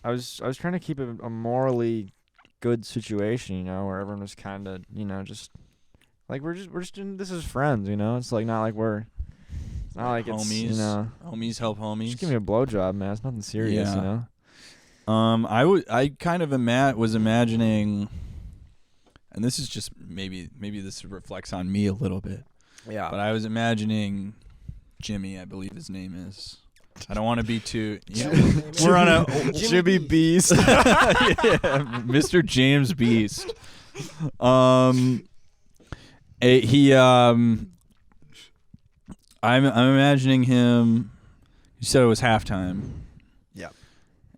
I was trying to keep it a morally good situation, you know, where everyone was kind of, you know, just like we're just doing this as friends, you know. It's like not like we're not like homies, it's, you know, homies help homies. just give me a blowjob, man. It's nothing serious, you know. I kind of was imagining, and this is just maybe this reflects on me a little bit. Yeah. But I was imagining Jimmy, I believe his name is. I don't want to be too. We're on a Jimmy Beast. Yeah, Mr. James Beast. I'm imagining him. You said it was halftime. Yeah.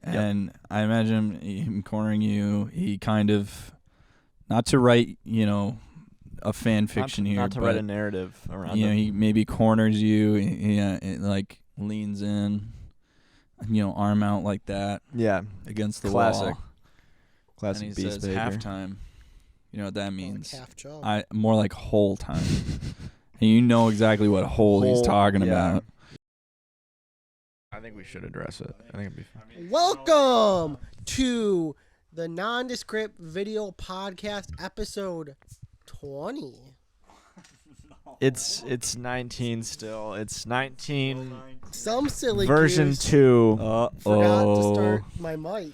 And I imagine him cornering you. He kind of, not to write, you know, a fan fiction here, not to but write a narrative around you know, it. he maybe corners you. It like leans in, you know, arm out like that. Yeah. Against the Classic. wall. Classic And he Beast says behavior. halftime. You know what that means? Like half job. More like whole time. And you know exactly what whole he's talking about. I think we should address it. I think it'd be fun. Welcome to the Nondescript Video Podcast, episode 20. It's 19 still. It's 19 Some silly version goose 2. forgot to start my mic.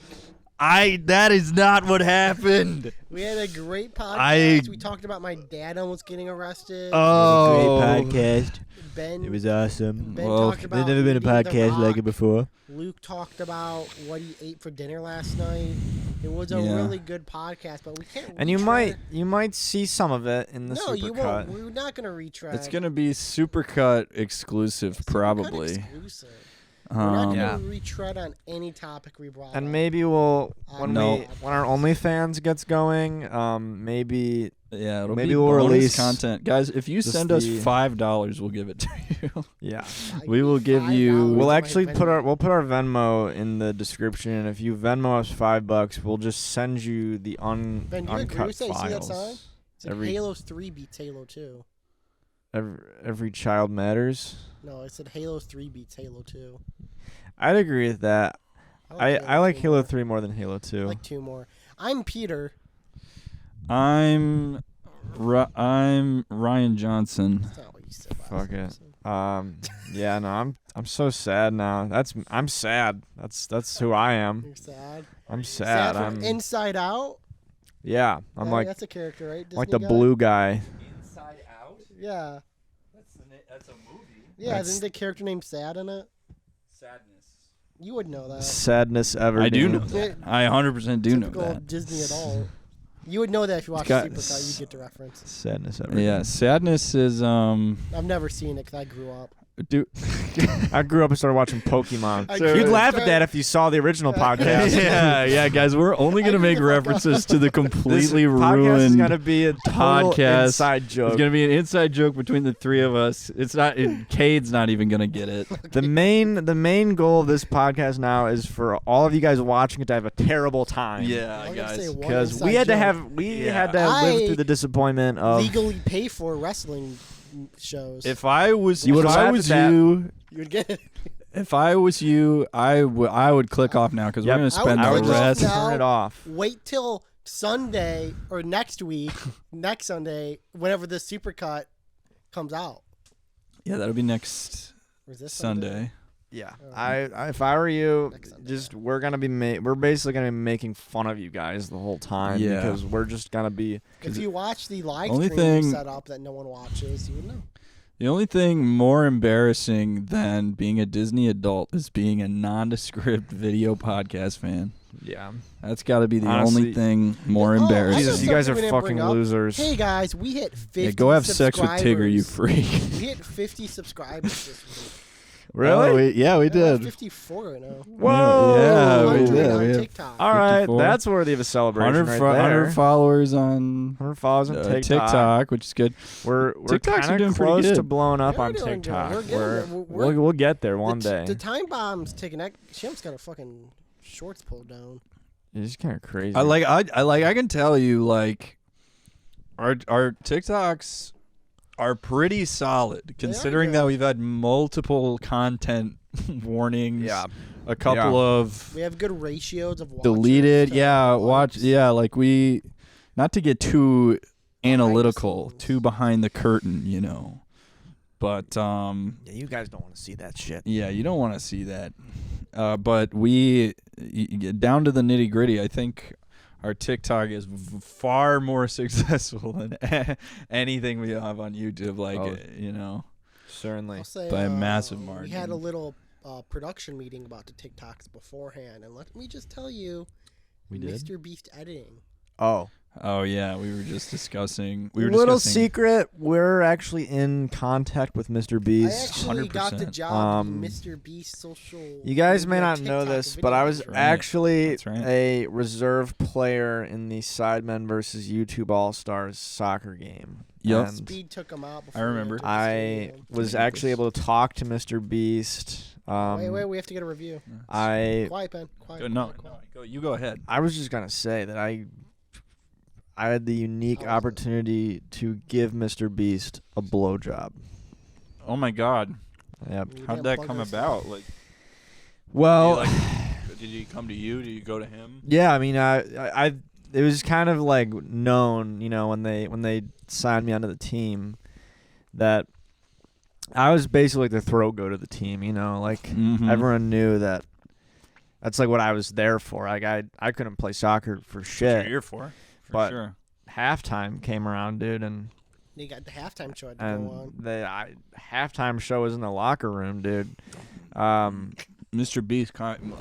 That is not what happened. We had a great podcast. We talked about my dad almost getting arrested. Oh, great podcast. Ben, It was awesome. Ben talked about There's never been a meeting The podcast like Rock. it before. Luke talked about what he ate for dinner last night. It was a Yeah. really good podcast, but we can't. And you retread. might see some of it in the No, you supercut. won't. We're not gonna retread. It's going to be Supercut exclusive, Supercut probably. exclusive. We're not gonna Yeah. retread on any topic we brought up. And maybe we'll when No. when our OnlyFans gets going, maybe Yeah, it'll Maybe be we'll bonus release content. Guys, if you just send us the- $5, we'll give it to you. yeah. we will give you- We'll actually put our Venmo in the description, and if you Venmo us $5, we'll just send you the Ben, do you agree uncut with that? You see that files. sign? It said Every- Halo's 3 beats Halo 2. Every child matters. No, it said Halo's 3 beats Halo 2. I'd agree with that. I like 2 Halo more. 3 more than Halo 2. I like 2 more. I'm Peter. I'm Ryan Johnson. That's not what you said. Fuck it. Yeah, no, I'm so sad now. I'm sad. That's who I am. You're sad. I'm sad. Sad I'm from Inside Out. yeah. I'm Yeah, like that's a character, right? like Disney the guy? blue guy. Inside Out? Yeah. That's a movie. Yeah, That's- isn't the character named Sad in it? Sadness. You would know that. Sadness ever. I do know Dude. that. I 100% do know Typical that. Disney adult. You would know that if you watched got- Supercut. You'd get the reference. Sadness ever. Yeah, sadness is I've never seen it because I grew up. do I grew up and started watching Pokemon. So- You'd laugh at that if you saw the original podcast. yeah, guys, we're only gonna make references to the This completely podcast is ruined gonna be a total podcast. inside It's joke. gonna be an inside joke between the three of us. It's not. Cade's not even gonna get it. The main goal of this podcast now is for all of you guys watching it to have a terrible time. I Yeah, was gonna say guys. one Because inside we had to joke. have Yeah. had to I live through the disappointment of legally pay for wrestling shows. If I was, You if would've I laughed was at that. you, you would get it. if I was you, I would click off now because Yep. we're gonna spend I would would the click rest. off now. turn it off. Wait till Sunday or next week, next Sunday, whenever the supercut comes out. Yeah, that'll be next Or is this Sunday. Yeah, Oh. I if I were you, Next Sunday, just we're gonna be we're basically gonna be making fun of you guys the whole time Yeah. because we're just gonna be If you watch the live Only stream thing- set up that no one watches, you would know. The only thing more embarrassing than being a Disney adult is being a nondescript video podcast fan. yeah. That's got to be the Honestly- only thing more Oh, I embarrassing. know Jesus, you guys are something we didn't fucking bring up. losers. Hey guys, we hit 50 Yeah, go have sex with Tigger, you subscribers. freak. We hit 50 subscribers this week. Really? Oh, we Yeah, did. 54 right now. Whoa! Yeah, we 100 did. on We have TikTok. All right, 54. that's worthy of a celebration 100, right there. 100 followers on 100 followers on TikTok. TikTok, which is good. We're TikToks are kind doing of pretty close good. to blowing up We're on doing good. TikTok. We're getting there. We'll get there one the, day. The time bomb's taking that. She almost got her fucking shorts pulled down. It's kind of crazy. I can tell you, like, our TikToks are pretty solid, considering that we've had multiple content warnings. Yeah. A couple of We have good ratios of watchers deleted. to Yeah, likes. like we, not to get too analytical, scenes. too behind the curtain, you know. But Yeah, you guys don't want to see that shit. yeah, you don't want to see that. But we, down to the nitty gritty, I think our TikTok is far more successful than anything we have on YouTube. Like, you know, Certainly. I'll say, by a massive We margin. had a little production meeting about the TikToks beforehand, and let me just tell you, We did? Mr. Beast editing. Oh yeah, we were just discussing. Little secret, we're actually in contact with Mr. Beast. I actually got the 100%. job to be Mr. Beast social. You guys may media not know TikTok this, and but I video was editor. right. actually That's right. a reserve player in the Sidemen versus YouTube All-Stars soccer game. Yep. And Speed took him out. Before I we remember. entered the I stadium. was actually able to talk to Mr. Beast. Wait, we have to get a review. Quiet, Ben. Quiet. No, quiet, quiet. you go ahead. I was just gonna say that I had the unique opportunity to give Mr. Beast a blowjob. Oh my God, Yep. We how'd didn't that plug come ourselves. about? Like, Well, did he come to you? Did you go to him? yeah. I mean, I it was kind of like known, you know, when they signed me onto the team, that I was basically like the throat goat of the team. You know, like Mhm. everyone knew that. That's like what I was there for. Like I couldn't play soccer for What shit. you're here for But sure. halftime came around, dude, and They got the halftime show to go on. the halftime show was in the locker room, dude. Mr. Beast,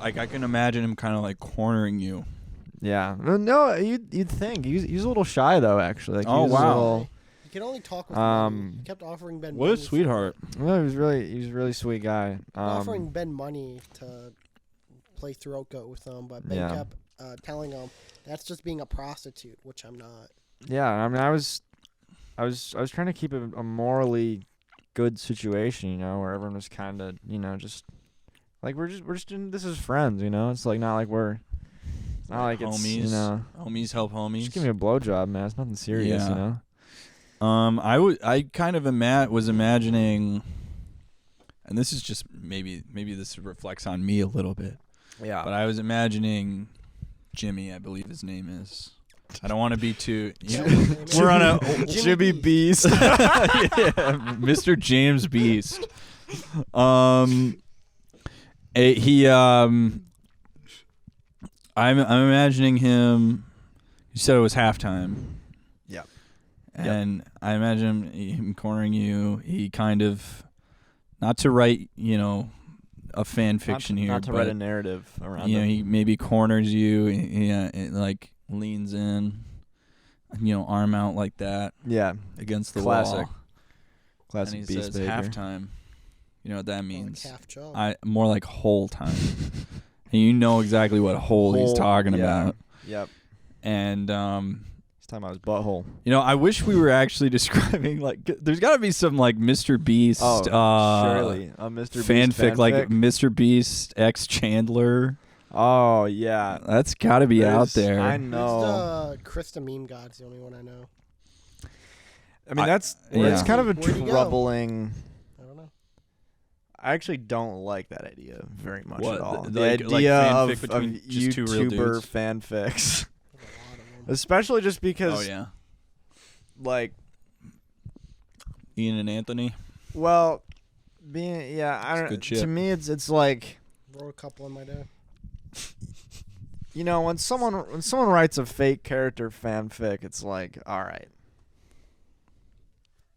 like I can imagine him kind of like cornering you. Yeah. No, you'd think he's a little shy though, actually. Like, Oh, he was a wow. little- He could only talk with money. He kept offering Ben money. Well, he was a really sweet guy. Offering Ben money to play throat goat with him, but Ben Yeah. kept telling him that's just being a prostitute, which I'm not. Yeah, I mean, I was trying to keep a morally good situation, you know, where everyone was kind of, you know, just like we're just in, this is friends, you know. It's like not like it's not like it's, you homies. know, Homies help homies. just give me a blowjob, man. It's nothing serious, Yeah. you know. I kind of was imagining, and this is just maybe this reflects on me a little bit, Yeah. but I was imagining Jimmy, I believe his name is. I don't want to be too. We're on a Jimmy Beast. yeah, Mr. James Beast. I'm imagining him. You said it was halftime. Yep. And I imagine him cornering you. He kind of, not to write, you know, a fan fiction here, Not to but write a narrative around you know, it. he maybe corners you. Yeah, it like leans in, you know, arm out like that Yeah. against the Classic. wall. Classic And he Beast says behavior. halftime. You know what that means? Like half job. More like whole time. And you know exactly what whole he's talking yeah. about. Yep. And He's talking about his butthole. you know, I wish we were actually describing like there's got to be some like Mr. Beast surely a Mr. Beast fanfic, like fanfic. Mr. Beast X Chandler. Oh yeah. That's got to be out there. I Who's know. the Krista meme god's the only one I know. I mean, that's yeah. it's kind of a Where'd he go? troubling. I don't know. I actually don't like that idea very much What, at all. the- The like idea fanfic of between just two real YouTuber dudes? fanfics, There's a lot of them. especially just Oh because, yeah, like, Ian and Anthony. well, being I It's don't. good shit. To me, it's like, Wrote a couple in my day. you know, when someone writes a fake character fanfic, it's like, all right.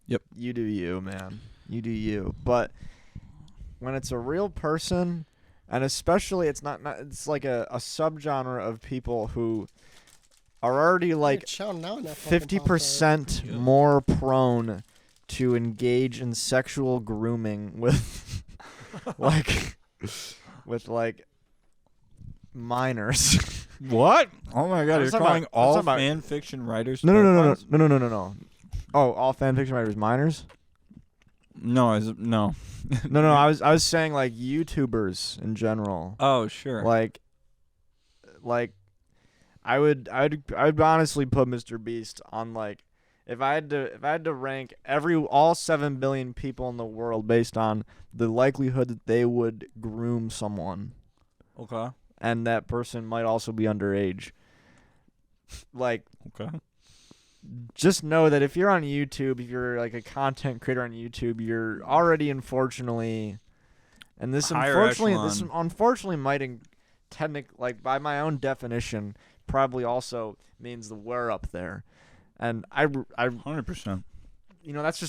Yep. You do you, man. You do you. But when it's a real person, and especially it's not it's like a subgenre of people who are already like Chill now and that fucking 50% Yeah. more prone to engage in sexual grooming with like minors. What? Oh my God! I'm You're talking calling about- I'm all talking about- fan fiction writers? No. Oh, all fan fiction writers minors? No, no. No. I was saying like YouTubers in general. Oh sure. Like I would honestly put Mr. Beast on like if I had to rank all 7 billion people in the world based on the likelihood that they would groom someone, Okay. and that person might also be underage, like, Okay. just know that if you're on YouTube, if you're like a content creator on YouTube, you're already unfortunately, and this Higher unfortunately might like by my own definition probably also means that we're up there, and I 100%. you know, that's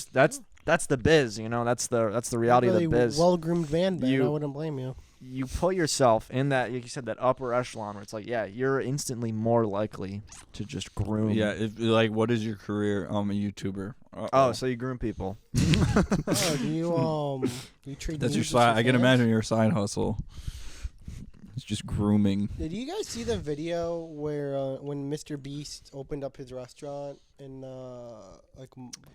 the biz, you know, that's the reality of the biz. Well-groomed man, I wouldn't blame you. You put yourself in that, like you said, that upper echelon where it's like, yeah, you're instantly more likely to just groom. Yeah, like, what is your career? I'm a YouTuber. Oh, so you groom people. Oh, do you trade? That's your nudes with side. I can fans? imagine your side hustle. It's just grooming. Did you guys see the video where when Mr. Beast opened up his restaurant in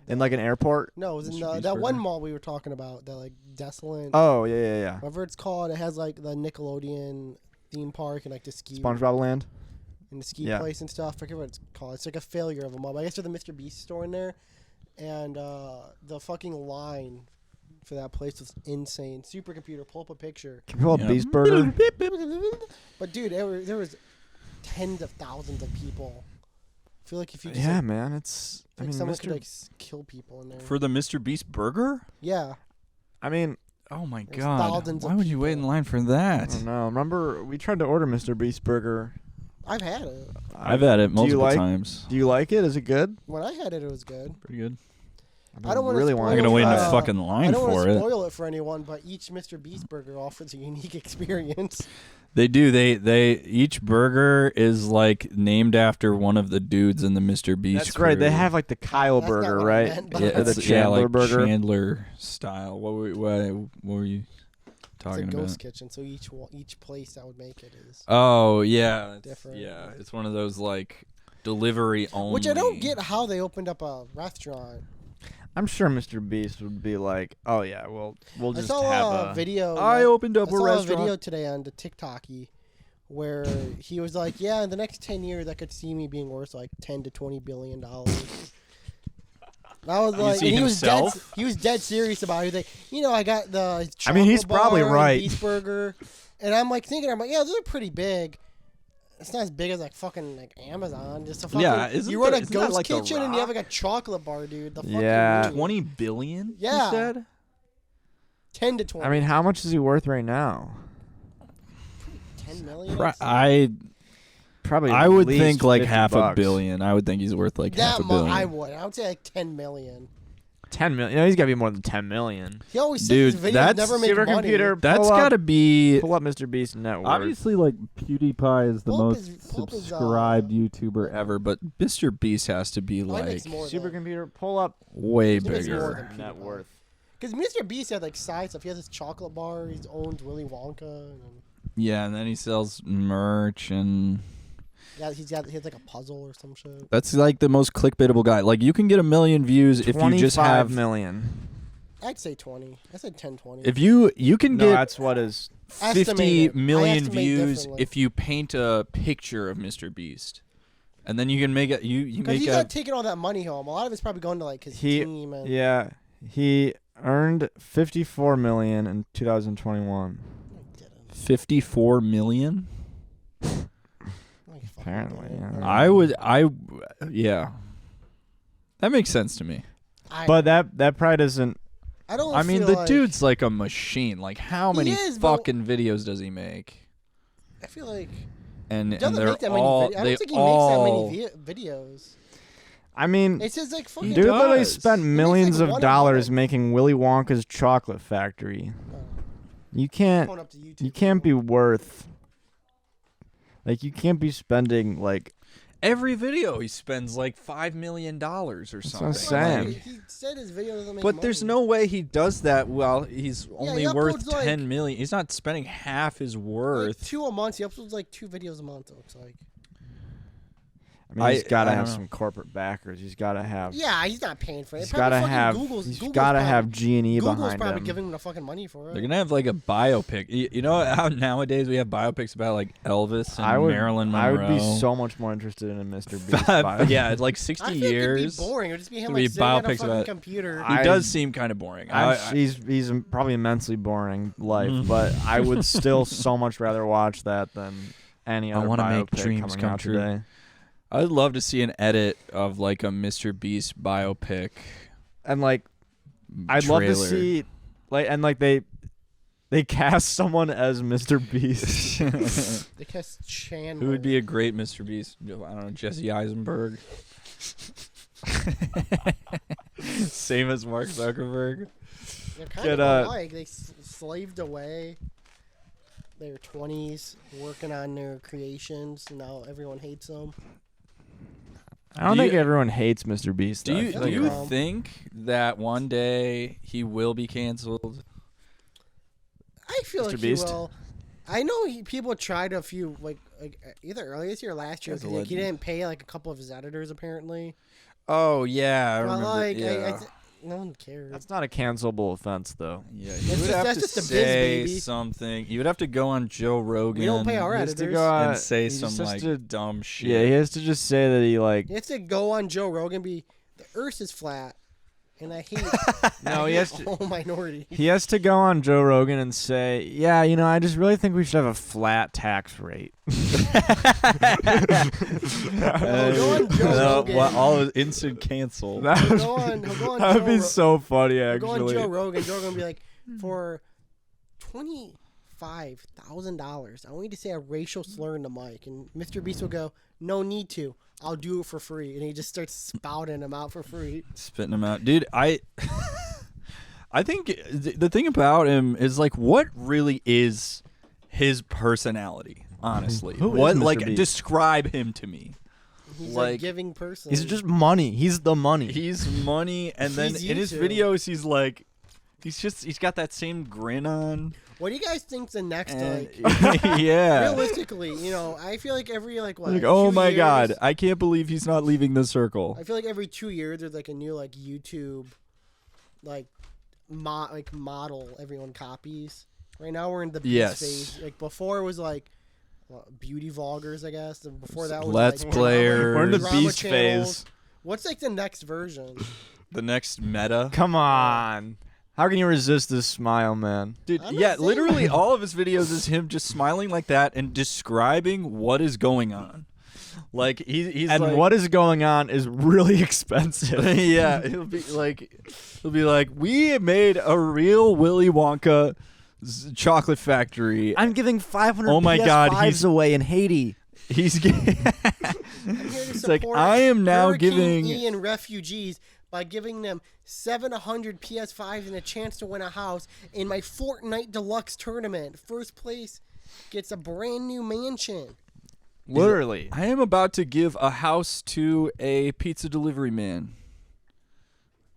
In like an airport? No, it was in Mr. Beast that Burger? one mall we were talking about, that like desolate. Oh, yeah. Whatever it's called, it has like the Nickelodeon theme park and like the ski SpongeBob Land? and the ski Yeah. place and stuff. I forget what it's called. It's like a failure of a mall. I guess there's the Mr. Beast store in there, and the fucking line for that place was insane. Supercomputer, pull up a picture. Can you pull up Yeah. Beast Burger? But dude, there was tens of thousands of people. I feel like if you just Yeah, man. It's, I like mean, someone could Mr. like kill people in there. For the Mr. Beast burger? Yeah, I mean, Oh my There's god. thousands of Why would you wait in people. line for I that? don't know. Remember, we tried to order Mr. Beast Burger. I've had it. I've had it multiple like- times. Do you like it? Is it good? When I had it, it was good. Pretty good. I don't wanna really spoil want I'm gonna wait in Uh, a fucking I line don't want for to it. spoil it for anyone, but each Mr. Beast burger offers a unique experience. They do. They each burger is like named after one of the dudes in the Mr. Beast. That's right. They crew. have like the Kyle That's not Burger, what I right? meant by Yeah, that. Or the it's Chandler like Burger. Chandler style. What were you It's a talking ghost about? kitchen, so each place that would make it is. Oh yeah, Different. Yeah, it's one of those like delivery only. Which I don't get how they opened up a restaurant. I'm sure Mr. Beast would be like, oh yeah, we'll I just saw have a video. I opened I up a saw a restaurant. video today on the TikTok-y where he was like, "Yeah, in the next 10 years, I could see me being worth like 10 to 20 billion dollars." I was like, see and himself? he was dead serious about it. He was like, I got the I mean, he's chocolate probably bar and right. Beast Burger, and I'm like thinking, yeah, those are pretty big. It's not as big as like fucking like Amazon. Just a fucking isn't you run that- a isn't that ghost like The kitchen and you have Rock? like a chocolate bar, dude. The fucking Yeah. moon. 20 billion. Yeah. You said? 10 to 20. I mean, how much is he worth right now? 10 million. Probably. I at would least think like 50 half a bucks. billion. I would think he's worth like half a billion. I would say like 10 million. 10 million. You know, he's got to be more than 10 million. He always says Dude, his videos that's never make money. Supercomputer. That's Pull up- got to be Pull up Mr. Beast net worth. obviously like PewDiePie is the Pull up most his- pull up his, subscribed YouTuber ever, but Mr. Beast has to be Mine like makes more than- Supercomputer, pull up way He makes more bigger. than net PewDiePie. worth. Because Mr. Beast had like side stuff. He has his chocolate bar. He owns Willy Wonka. And Yeah, and then he sells merch and he has like a puzzle or some shit. that's like the most clickbaitable guy. Like you can get 1 million views if you just 25 have million. I'd say 20. I said 10, 20. if you can No, get that's what is. 50 Estimated. I million estimate views differently. if you paint a picture of Mr. Beast. And then you can make it you Because make he's a not taking all that money home. A lot of it's probably going to like his team. And Yeah, he earned 54 million in 2021. 54 million? Apparently, yeah. Yeah. That makes sense to me. But that probably doesn't. I don't. I mean, feel the like, dude's like a machine. Like, how He many is, but- fucking videos does he make? I feel like And he doesn't they're make that many. all I don't they think he all makes that many videos. I mean, It's just like fucking. He dude literally does. spent makes, millions like, of one a dollars month. making Willy Wonka's chocolate factory. You can't. Going up to YouTube. You can't be worth. Like, you can't be spending like. every video he spends like $5 million or what I'm something. saying. Like, He said his video doesn't make but there's money. no way he does that while he's only he worth uploads, like- 10 million. He's not spending half his Like worth. 2 a month. He uploads like 2 videos a month. It looks like. I mean, he's got to I have don't know. some corporate backers. He's got to have. Yeah, he's not paying for it. He's Probably got to fucking have. Google's He's Google's got to probably- have G&E Google's behind probably him. giving him the fucking money for it. They're gonna have like a biopic. You know how nowadays we have biopics about like Elvis and Marilyn Monroe. I would be so much more interested in a Mr. Beast biopic. Yeah, it's like 60 I think years. it'd be boring. It'd just be him It'd like be sitting at a biopics fucking about- computer. He does seem kind of boring. He's probably immensely boring life, but I would still so much rather watch that than any other wanna make biopic dreams coming come out true. today. I'd love to see an edit of like a Mr. Beast biopic. And like, I'd love to trailer. see, like they cast someone as Mr. Beast. They cast Chandler. Who would be a great Mr. Beast? I don't know, Jesse Eisenberg. Same as Mark Zuckerberg. They're kind Get, of alike. They slaved away their 20s working on their creations, and now everyone hates them. I don't Do think you- everyone hates Mr. Beast. Do though. I you feel do like you everyone- think that one day he will be canceled? I feel Mr. like Beast? he will. I know people tried a few, like either earlier this year or last year, That's a because he legend. didn't pay like a couple of his editors apparently. Oh yeah, I But remember. like, yeah. no one cares. That's not a cancelable offense, though. Yeah, That's you would just- have that's to just a biz, say baby. something. You would have to go on Joe Rogan. We don't pay our He has to editors. go and out- say he some just has like to- dumb shit. Yeah, he has to just say that he like. You have to go on Joe Rogan and be, the earth is flat, and I hate, No, I he hate has to. all minorities. He has to go on Joe Rogan and say, "Yeah, I just really think we should have a flat tax rate." Go on Joe Rogan. all is instant cancel. That He'll would go on, he'll go on that would Joe be Ro- so funny, he'll go on actually. Joe Rogan. Joe Rogan will be like, for $25,000, I want you to say a racial slur in the mic, and Mr. Beast will go, "No need to. I'll do it for free," and he just starts spouting them out for free. Spitting him out, dude. I think the thing about him is like, what really is his personality? Honestly, Who is what Mr. like Beast? describe him to me? He's Like, a giving person. He's just money. He's the money. He's money, and then He's in his YouTube. videos, he's like, he's got that same grin on. What do you guys think's the next And, like? yeah. Realistically, I feel like every like what? Like, oh 2 my years- god, I can't believe he's not leaving the circle. I feel like every 2 years there's like a new like YouTube, like model everyone copies. Right now we're in the Beast Yes. phase. Like before it was like beauty vloggers, I guess. And before that was Let's like Players. We're in the drama Beast channels. phase. What's like the next version? The next meta. Come on. How can you resist this smile, man? Dude, I'm not yeah, saying- literally all of his videos is him just smiling like that and describing what is going on. Like he's And like, what is going on is really expensive. yeah, he'll be like, we made a real Willy Wonka chocolate factory. I'm giving 500 Oh my God, PS5s he's- away in Haiti. He's I'm here to It's like, support I am now Hurricane giving- Ian refugees by giving them 700 PS5s and a chance to win a house in my Fortnite Deluxe tournament. First place gets a brand new mansion. Literally. I am about to give a house to a pizza delivery man.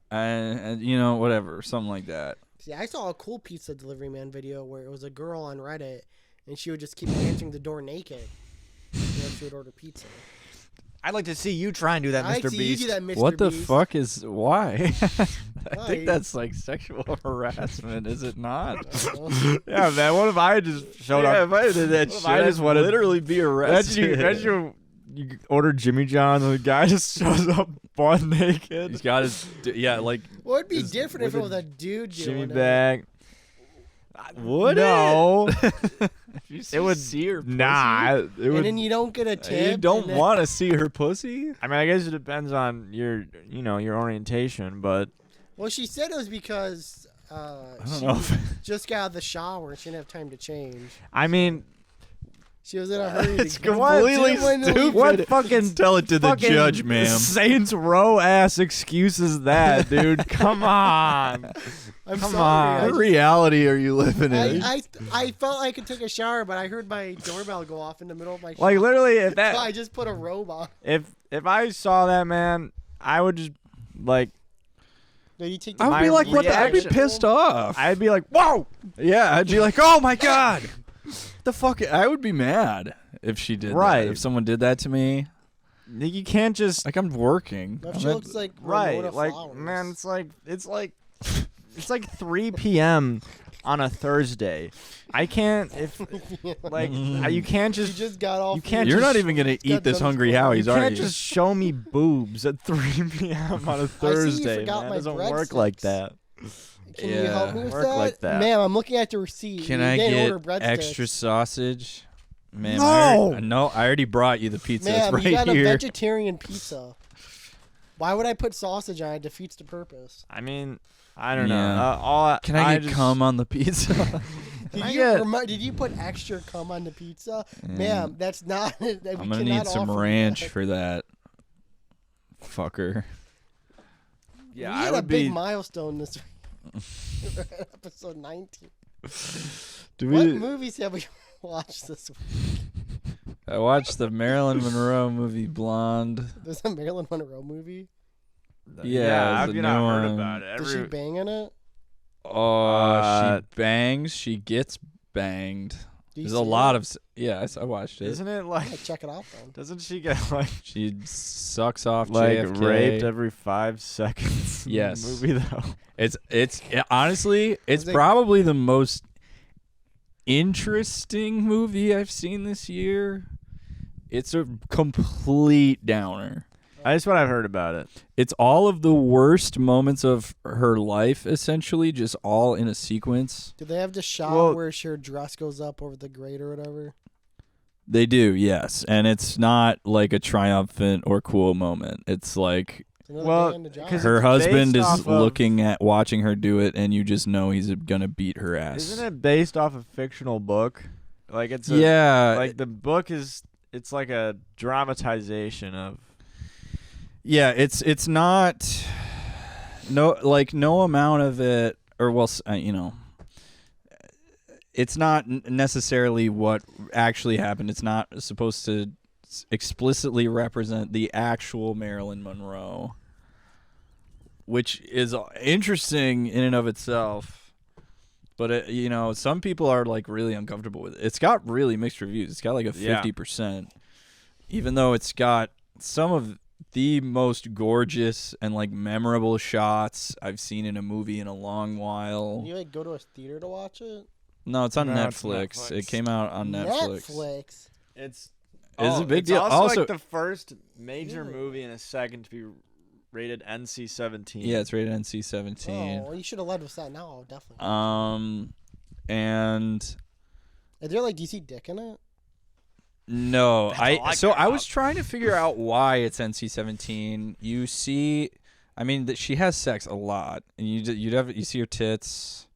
And whatever, something like that. See, I saw a cool pizza delivery man video where it was a girl on Reddit and she would just keep answering the door naked. And then she would order pizza. I'd like to see you try and do that, I like Mr. to Beast. you do that, Mr. What the Beast. fuck is why? I Why? think that's like sexual harassment, is it not? Yeah, man. What if I just showed up? if I did that What if shit, I I'd just wanted- literally be arrested. Imagine you order Jimmy John's and the guy just shows up butt naked. He's got his like What would be Is- different if it with was a dude Jimmy doing it? bag. would No. it would see her pussy? Nah. It And would. then you don't get a tip. You don't and then- want to see her pussy. I mean, I guess it depends on your orientation, but Well, she said it was because I don't she know. If, just got out of the shower and she didn't have time to change. I mean, She was in a hurry. it's to get completely When- stupid. what fucking Tell it to the fucking judge, ma'am. Saints Row ass excuse is that, dude? Come on. I'm Come sorry. on. I What just- reality are you living in? I felt I could take a shower, but I heard my doorbell go off in the middle of my shower. Like literally, if So I that just put a robe on. if I saw that, man, I would just like No, you take the I would my be like, what? The, I'd be reaction- pissed off. I'd be like, whoa. Yeah, I'd be like, oh my god, the fuck. I would be mad if she did. Right. That. If someone did that to me. You can't just Like I'm working. No, she looks like Ramona right. Like Flowers. man, it's like 3 p.m. on a Thursday. I can't you can't She just just got off. you can't You're just- not even gonna eat this Hungry Howie's, you are can't you? just show me boobs at 3 p.m. on a Thursday. forgot Man. my It doesn't work like breadsticks. that. Can you help me with Work that? like that. Ma'am, I'm looking at the receipt. Can You I didn't get order extra breadsticks. sausage? Ma'am, No! no, I already brought you the pizza. Ma'am, it's right you got here. a vegetarian pizza. Why would I put sausage on it? Defeats the purpose. I mean, I don't know. Yeah. Can I get just, cum on the pizza? Did you put extra cum on the pizza? Ma'am, that's not. I'm gonna need some ranch for that. Fucker. Yeah, we I had would a big be. milestone this week. We're at episode 19. Do What we? movies have we watched this week? I watched the Marilyn Monroe movie Blonde. There's a Marilyn Monroe movie. Yeah, I've the not new heard one. about it. Does she bang in it? She bangs. She gets banged. Do you There's see a lot it? of. Yes, I watched it. Isn't it like? Yeah, check it out then. Doesn't she get like She sucks off like JFK. raped every 5 seconds? in the Yes. movie though. Honestly, it's Is it- probably the most interesting movie I've seen this year. It's a complete downer. That's what I've heard about it. It's all of the worst moments of her life, essentially, just all in a sequence. Do they have the shot Well- where her dress goes up over the grate or whatever? They do, yes. And it's not like a triumphant or cool moment. It's like It's another Well, day in the job. 'cause her it's husband based is off of- looking at watching her do it, and you just know he's gonna beat her ass. Isn't it based off a fictional book? Like it's a, Yeah. Like the book is. It's like a dramatization of. Yeah, it's not no amount of it, or it's not necessarily what actually happened. It's not supposed to explicitly represent the actual Marilyn Monroe, which is interesting in and of itself. But some people are like really uncomfortable with it. It's got really mixed reviews. It's got like a 50%, even though it's got some of the most gorgeous and like memorable shots I've seen in a movie in a long while. Can you like go to a theater to watch it? No, it's on No, it's Netflix. Netflix. It came out on Netflix. Netflix. It's. It's a big it's deal. Also, Also- like the first major Really? movie in a second to be rated NC-17. Yeah, it's rated NC-17. Oh, you should have led with that. Now, definitely. And Is there like DC dick in it? no, That's all I care I was about. trying to figure out why it's NC-17. You see, I mean, she has sex a lot, and you see her tits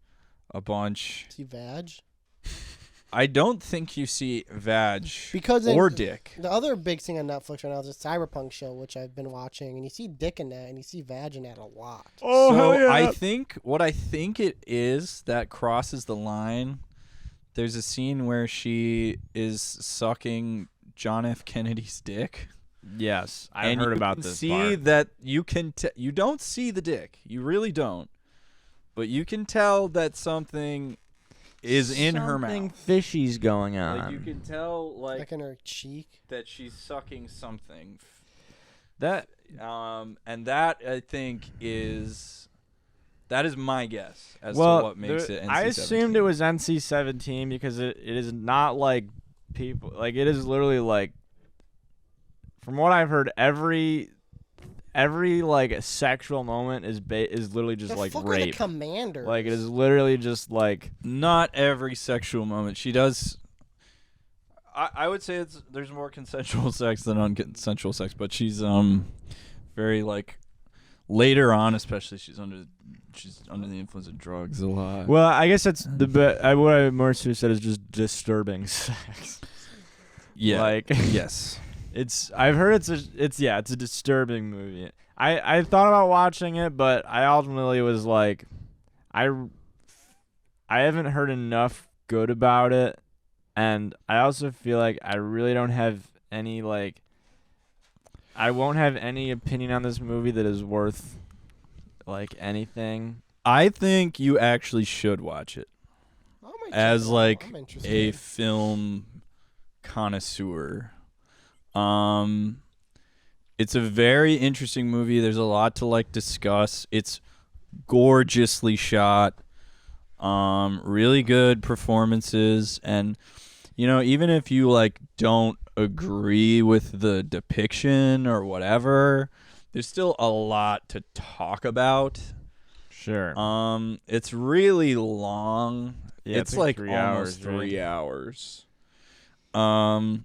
a bunch. See vag? I don't think you see vag Because or in- dick. The other big thing on Netflix right now is a Cyberpunk show, which I've been watching, and you see dick in that, and you see vag in that a lot. Oh, So hell yeah. I think it is that crosses the line. There's a scene where she is sucking John F. Kennedy's dick. Yes, I And heard you about can this see part. that you can you don't see the dick. You really don't. But you can tell that something is in her Something mouth. fishy's going on. Like you can tell Like in her cheek. that she's sucking something. that And that I think is my guess as well, to what makes it NC-17. I assumed it was NC-17 because it is not like people like it is literally like from what I've heard every like sexual moment is literally just The like fuck are the rape. commanders? Like it is literally just like Not every sexual moment. She does. I would say there's more consensual sex than unconsensual sex, but she's very like later on, especially she's under the influence of drugs a lot. well, I guess that's the what I more so said is just disturbing sex. Yeah. Like Yes. I've heard it's a disturbing movie. I thought about watching it, but I ultimately was like I haven't heard enough good about it, and I also feel like I really don't have any like I won't have any opinion on this movie that is worth like anything. I think you actually should watch it I might check as it out. like I'm a interested. film connoisseur. It's a very interesting movie. There's a lot to discuss. It's gorgeously shot. Really good performances, and even if you don't agree with the depiction or whatever, there's still a lot to talk about. Sure. It's really long. Yeah, it's like like 3 almost hours, right? 3 hours. I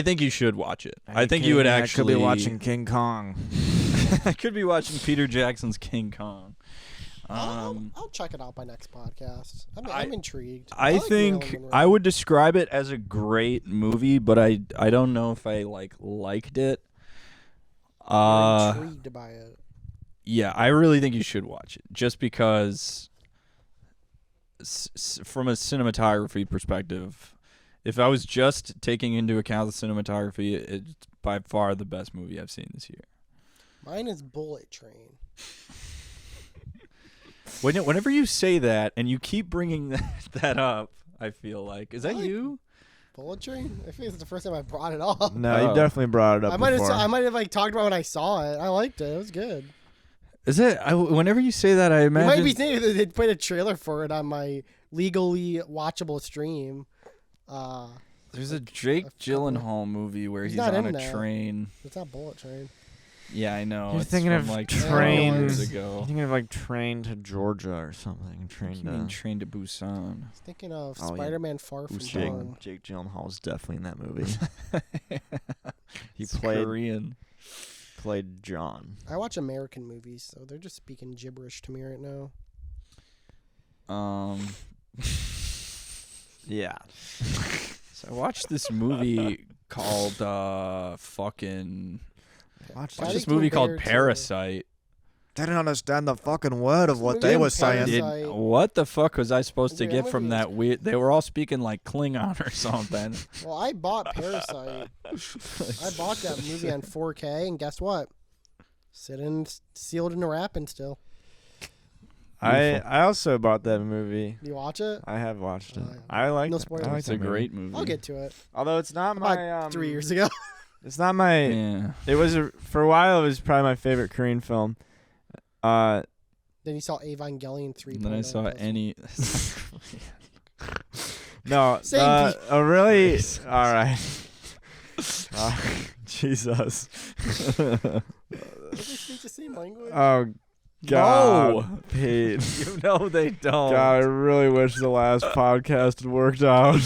think you should watch it. I think you would actually could be watching King Kong. I could be watching Peter Jackson's King Kong. I'll check it out by next podcast. I'm intrigued. I like think Marilyn Monroe. I would describe it as a great movie, but I don't know if I liked it. I'm intrigued by it. Yeah, I really think you should watch it, just because from a cinematography perspective, if I was just taking into account the cinematography, it's by far the best movie I've seen this year. Mine is Bullet Train. Whenever you say that and you keep bringing that up, I feel like, is that you? Bullet Train? I think it's the first time I brought it up. No, you definitely brought it up. I might have talked about it when I saw it. I liked it. It was good. Is it? Whenever you say that, I imagine. You might be thinking that they put a trailer for it on my legally watchable stream. There's a Jake Gyllenhaal movie where he's on a train. It's not Bullet Train. Yeah, I know. You're it's thinking from of train years trains. ago. You're thinking of Train to Georgia or something. Train to Busan. I was thinking of Oh, yeah. Spider-Man Far From Home. Jake Gyllenhaal was definitely in that movie. He It's Korean. played John. I watch American movies, so they're just speaking gibberish to me right now. Yeah. So I watched this movie called Watch Why this did movie called compare to- Parasite. Didn't understand the fucking word of what Movie they on were saying. Parasite. What the fuck was I supposed to Dude, get that from movie that was- weird? They were all speaking like Klingon or something. Well, I bought Parasite. I bought that movie on 4K, and guess what? Sealed and wrapping still. I also bought that movie. You watch it? I have watched it. Oh, yeah. I like No it. spoilers. I like It's that a movie. great movie. I'll get to it. Although it's not About my 3 years ago. It's not my. Yeah. It was for a while. It was probably my favorite Korean film. Then you saw Evangelion 3. And then I saw any. No, Same a really. All right. Jesus. They speak the same language. Oh God, No. Pete. You know they don't. God, I really wish the last podcast had worked out.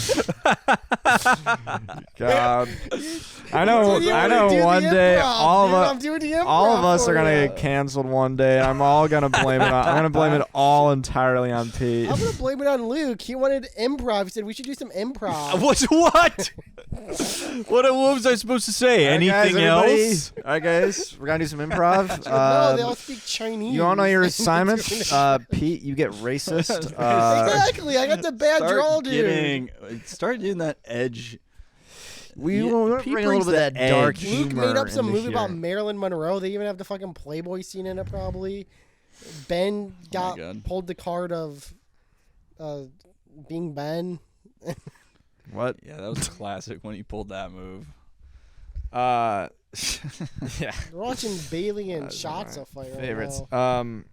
God, I know. Dude, you I wanna know. do the One day, improv, all dude. of I'm doing the improv all of us for are gonna ya. get canceled one day. I'm all gonna blame it. I'm gonna blame it all entirely on Pete. I'm gonna blame it on Luke. He wanted improv. He said we should do some improv. What? What was I supposed to say? All right, guys, Anything everybody? else? All right, guys, we're gonna do some improv. No, they all speak Chinese. You all know your assignments. Pete, you get racist. Exactly. I got the bad draw, dude. Start doing that edge. We Yeah, will Pete bring a little brings bit of the that dark edge. humor. Luke made up some into movie about here. Marilyn Monroe. They even have the fucking Playboy scene in it, probably. Ben got God. pulled the card of being Ben. What? Yeah, that was classic when he pulled that move. Yeah. We're watching Bailey and Those are Shotzi my fight right favorites. now.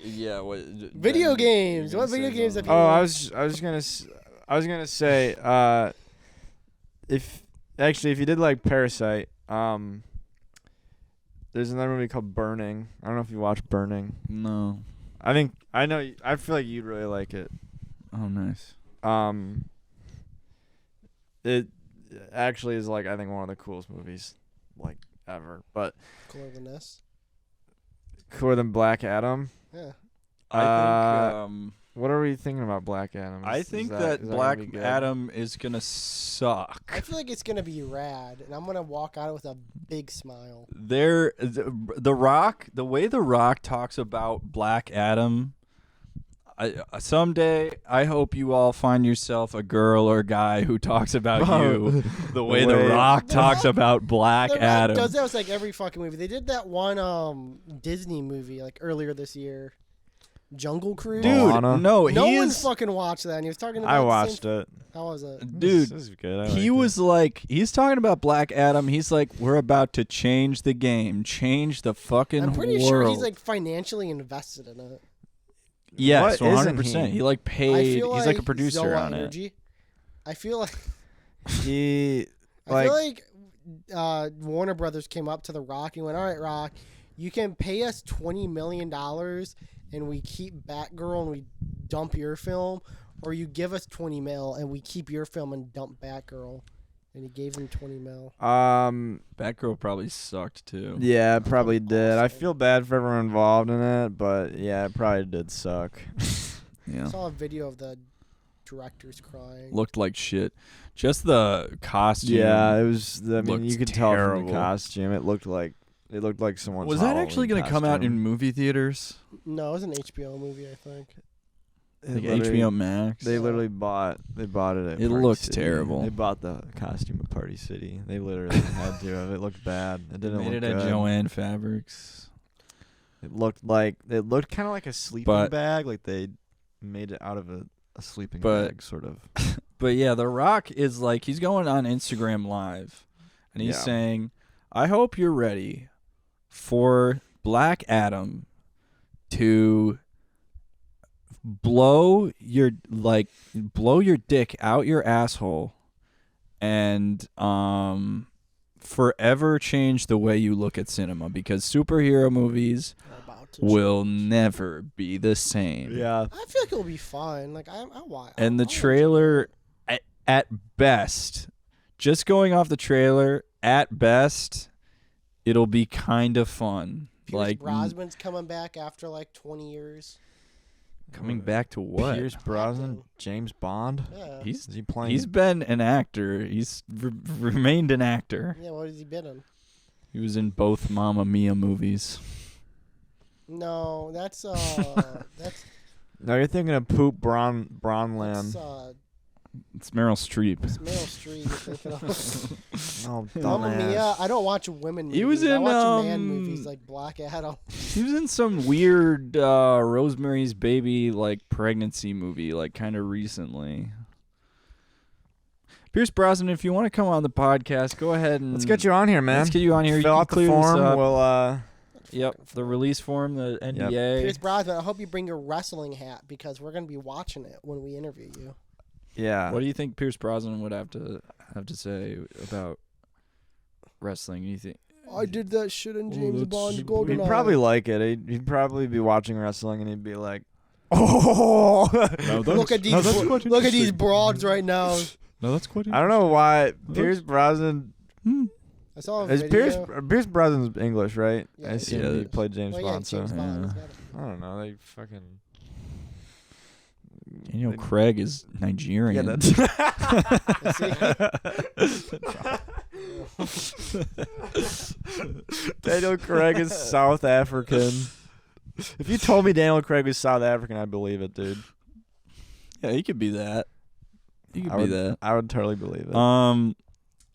Yeah. What? Video Ben, games. you're What gonna video say games something. have you- I was gonna say, if you did like Parasite, there's another movie called Burning. I don't know if you watched Burning. No. I feel like you'd really like it. Oh, nice. It actually is I think one of the coolest movies ever, but Cooler than this. cooler than Black Adam. Yeah. I think. What are we thinking about Black Adam? I Is think that that gonna Black be good? Adam is gonna suck. I feel like it's gonna be rad, and I'm gonna walk out with a big smile. The Rock, the way The Rock talks about Black Adam, someday I hope you all find yourself a girl or guy who talks about you the way The Rock The talks Rock- about Black The Rock Adam. does that with every fucking movie. They did that one Disney movie earlier this year Jungle Cruise. Dude, Moana. no, no he one is. fucking watched that. And he was talking about. I the watched same- it. How was it? Dude, This is good. I he liked was like, he's talking about Black Adam. He's like, we're about to change the game, change the fucking I'm pretty world. sure he's like financially invested in it. yes, What isn't 100%. he? He like I paid. feel He's like a producer Zoa on it. Energy. I feel like He I feel like Warner Brothers came up to The Rock and went, "All right, Rock, you can pay us $20 million and we keep Batgirl and we dump your film, or you give us 20 mil and we keep your film and dump Batgirl." And he gave him 20 mil. Batgirl probably sucked too. Yeah, it probably did. I awesome. feel bad for everyone involved in it, but yeah, it probably did suck. Yeah. I saw a video of the directors crying. Looked like shit. Just the costume. Yeah, it was. I mean, you Looked could tell from terrible. the costume. It looked like someone's. Was that actually going going to come out in movie theaters? No, it was an HBO movie, I think. Like HBO Max? They literally bought. They bought it. At It Party looked City. terrible. They bought the costume at Party City. They literally had to have. It looked bad. It didn't made look it at good. Joanne Fabrics. It looked kind of like a sleeping bag. Like they made it out of a sleeping bag, sort of. But yeah, The Rock is like, he's going on Instagram Live, and he's Yeah. saying, "I hope you're ready for Black Adam to blow your dick out your asshole and forever change the way you look at cinema, because superhero movies They're about to will never be the same." Yeah. I feel like it'll be fine. Like I watch. And the trailer, at best, just going off the trailer, at best, it'll be kind of fun. Pierce Like Brosnan's coming back after like 20 years. coming back to what? Pierce Brosnan, Acting. James Bond. Yeah. He's Is he playing? he's been an actor. He's remained an actor. Yeah. What has he been in? He was in both Mamma Mia movies. No, that's that's No, you're thinking of Poop Bronland. It's Meryl Streep. Meryl Streep. You're thinking of. Oh, Mamma dumbass. Mia. I don't watch women movies. He was I in, watch man movies like Black Adam. He was in some weird Rosemary's Baby like pregnancy movie, like kind of recently. Pierce Brosnan, if you want to come on the podcast, go ahead and Let's get you on here, man. Let's get you on here. Fill You out can the clear this form. up. We'll Yep, the release form, the NDA. Pierce Brosnan, I hope you bring your wrestling hat because we're gonna be watching it when we interview you. yeah. What do you think Pierce Brosnan would have to say about wrestling? You think? I did that shit in James that's- Bond He'd GoldenEye. He'd probably like it. He'd probably be watching wrestling and he'd be like, "Oh." Look at these broads right now. No, that's quite. I don't know why Pierce Brosnan. I saw a Is video. Pierce Brosnan's English, right? Yeah, I he assume is. he played James Well, yeah, Bond. James So Bond, yeah. he's got it. I don't know. They fucking. Daniel they- Craig is Nigerian. Yeah, that's. Daniel Craig is South African. If you told me Daniel Craig was South African, I'd believe it, dude. Yeah, he could be that. He could I be would, that. I would totally believe it.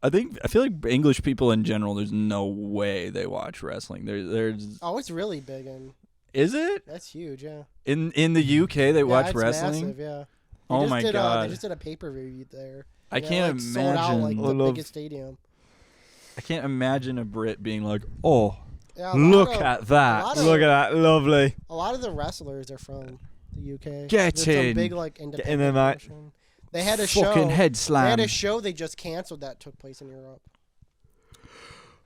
I feel like English people in general, there's no way they watch wrestling. There's Oh, it's really big and is it that's huge. Yeah. in the UK they Yeah, watch it's wrestling? Massive, yeah. Oh my They god! just did a pay-per-view there. I And it, can't like, sold out like imagine. the biggest stadium. I can't imagine a Brit being like, "Oh, Yeah, look at that! lot of- Look at that, lovely. A lot of the wrestlers are from the UK. Get There's some in. big like in independent. there, mate. promotion. They had a fucking show. head They slam." had a show they just canceled that took place in Europe.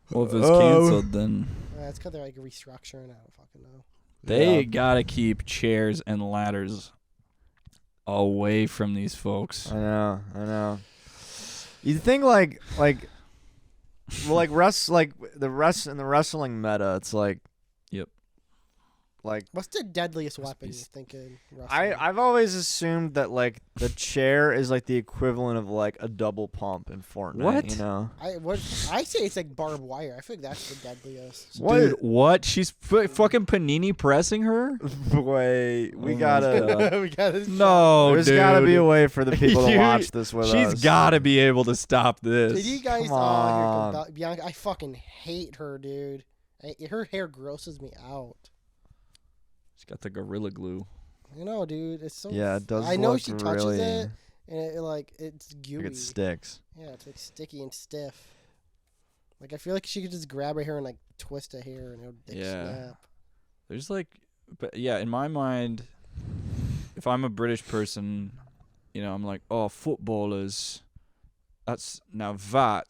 Well, if it's Oh. canceled, then It's because they're like restructuring. I don't fucking know. they Yeah. gotta keep chairs and ladders away from these folks. I know. You think like well, like the wrestling meta, it's like. Yep. Like What's the deadliest weapon you be- think in wrestling? I've always assumed that like the chair is like the equivalent of like a double pump in Fortnite. What? You know? I say it's like barbed wire. I think that's the deadliest. What? Dude, what? She's fucking Panini pressing her? Wait, we Oh my gotta. God. we got this. No, There's dude. gotta be a way for the people to You- watch this with us. She's gotta be able to stop this. Did you guys? Come on. Bianca, I fucking hate her, dude. Her hair grosses me out. got the Gorilla Glue. I know, dude. It's so. Yeah, it does. I know look she touches really, it, and it's gooey. like it sticks. Yeah, it's like sticky and stiff. Like I feel like she could just grab her hair and like twist her hair and her dick snap. There's like, but yeah, in my mind, if I'm a British person, you know, I'm like, oh, footballers. That's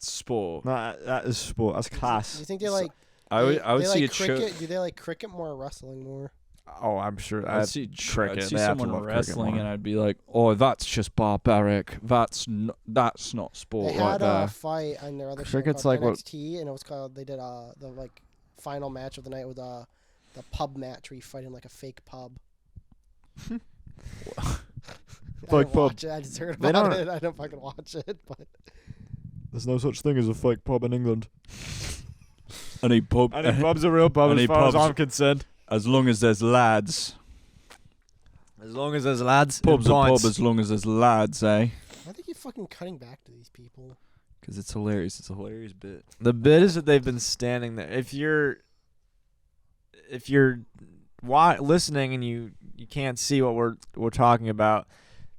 sport. No, that is sport. That's class. Do you think they like? I would they see like a show. cricket. Do they like cricket more or wrestling more? Oh, I'm sure. I'd see cricket. I'd see They have to someone love cricket wrestling, more. and I'd be like, "Oh, that's just barbaric. That's not sport They right had there." a fight on their other Cricket's show like called what- NXT, and it was called. They did the like final match of the night was the pub match where you fight in like a fake pub. I Fake didn't pub. watch it. I just heard They about don't- it. I don't fucking watch it, but There's no such thing as a fake pub in England. Any pub, pub's a real pub Any as far as pubs- I'm concerned. as long as there's lads. As long as there's lads, Pub's a pub pints. as long as there's lads, eh? I think you're fucking cutting back to these people. Because it's hilarious. It's a hilarious bit. The bit is that they've been standing there. If you're listening and you can't see what we're talking about,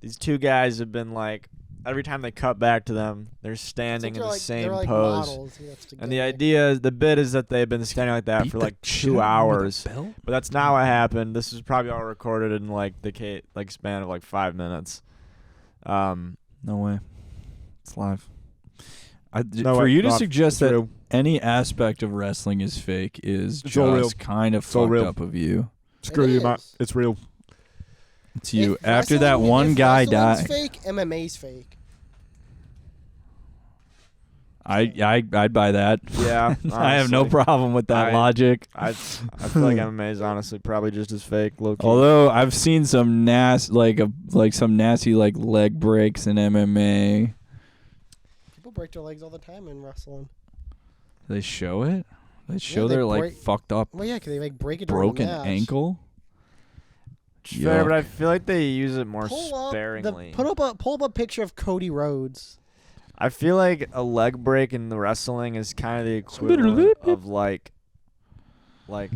these two guys have been like every time they cut back to them, they're standing in the same they're like pose. models. And the bit is that they've been standing like that for like 2 hours. But that's not what happened. This is probably all recorded in like the span of like 5 minutes. No way. It's live. No for way. you to No, suggest it's that real. any aspect of wrestling is fake is It's all real. just kind of all fucked real. up of you. Screw It you, Matt. is. It's real. It's you. If After that wrestling- one if guy wrestling's died, fake. MMA's fake. I'd buy that. Yeah, I have no honestly. problem with that I- logic. I feel like MMA is honestly probably just as fake, low key. Although I've seen some some nasty like leg breaks in MMA. People break their legs all the time in wrestling. They show it. They show they their like break- fucked up Well, yeah, because they like break it during the broken match. ankle. Fair, but Yuck. I feel like they use it more Pull up sparingly. pull up a picture of Cody Rhodes. I feel like a leg break in the wrestling is kind of the equivalent of like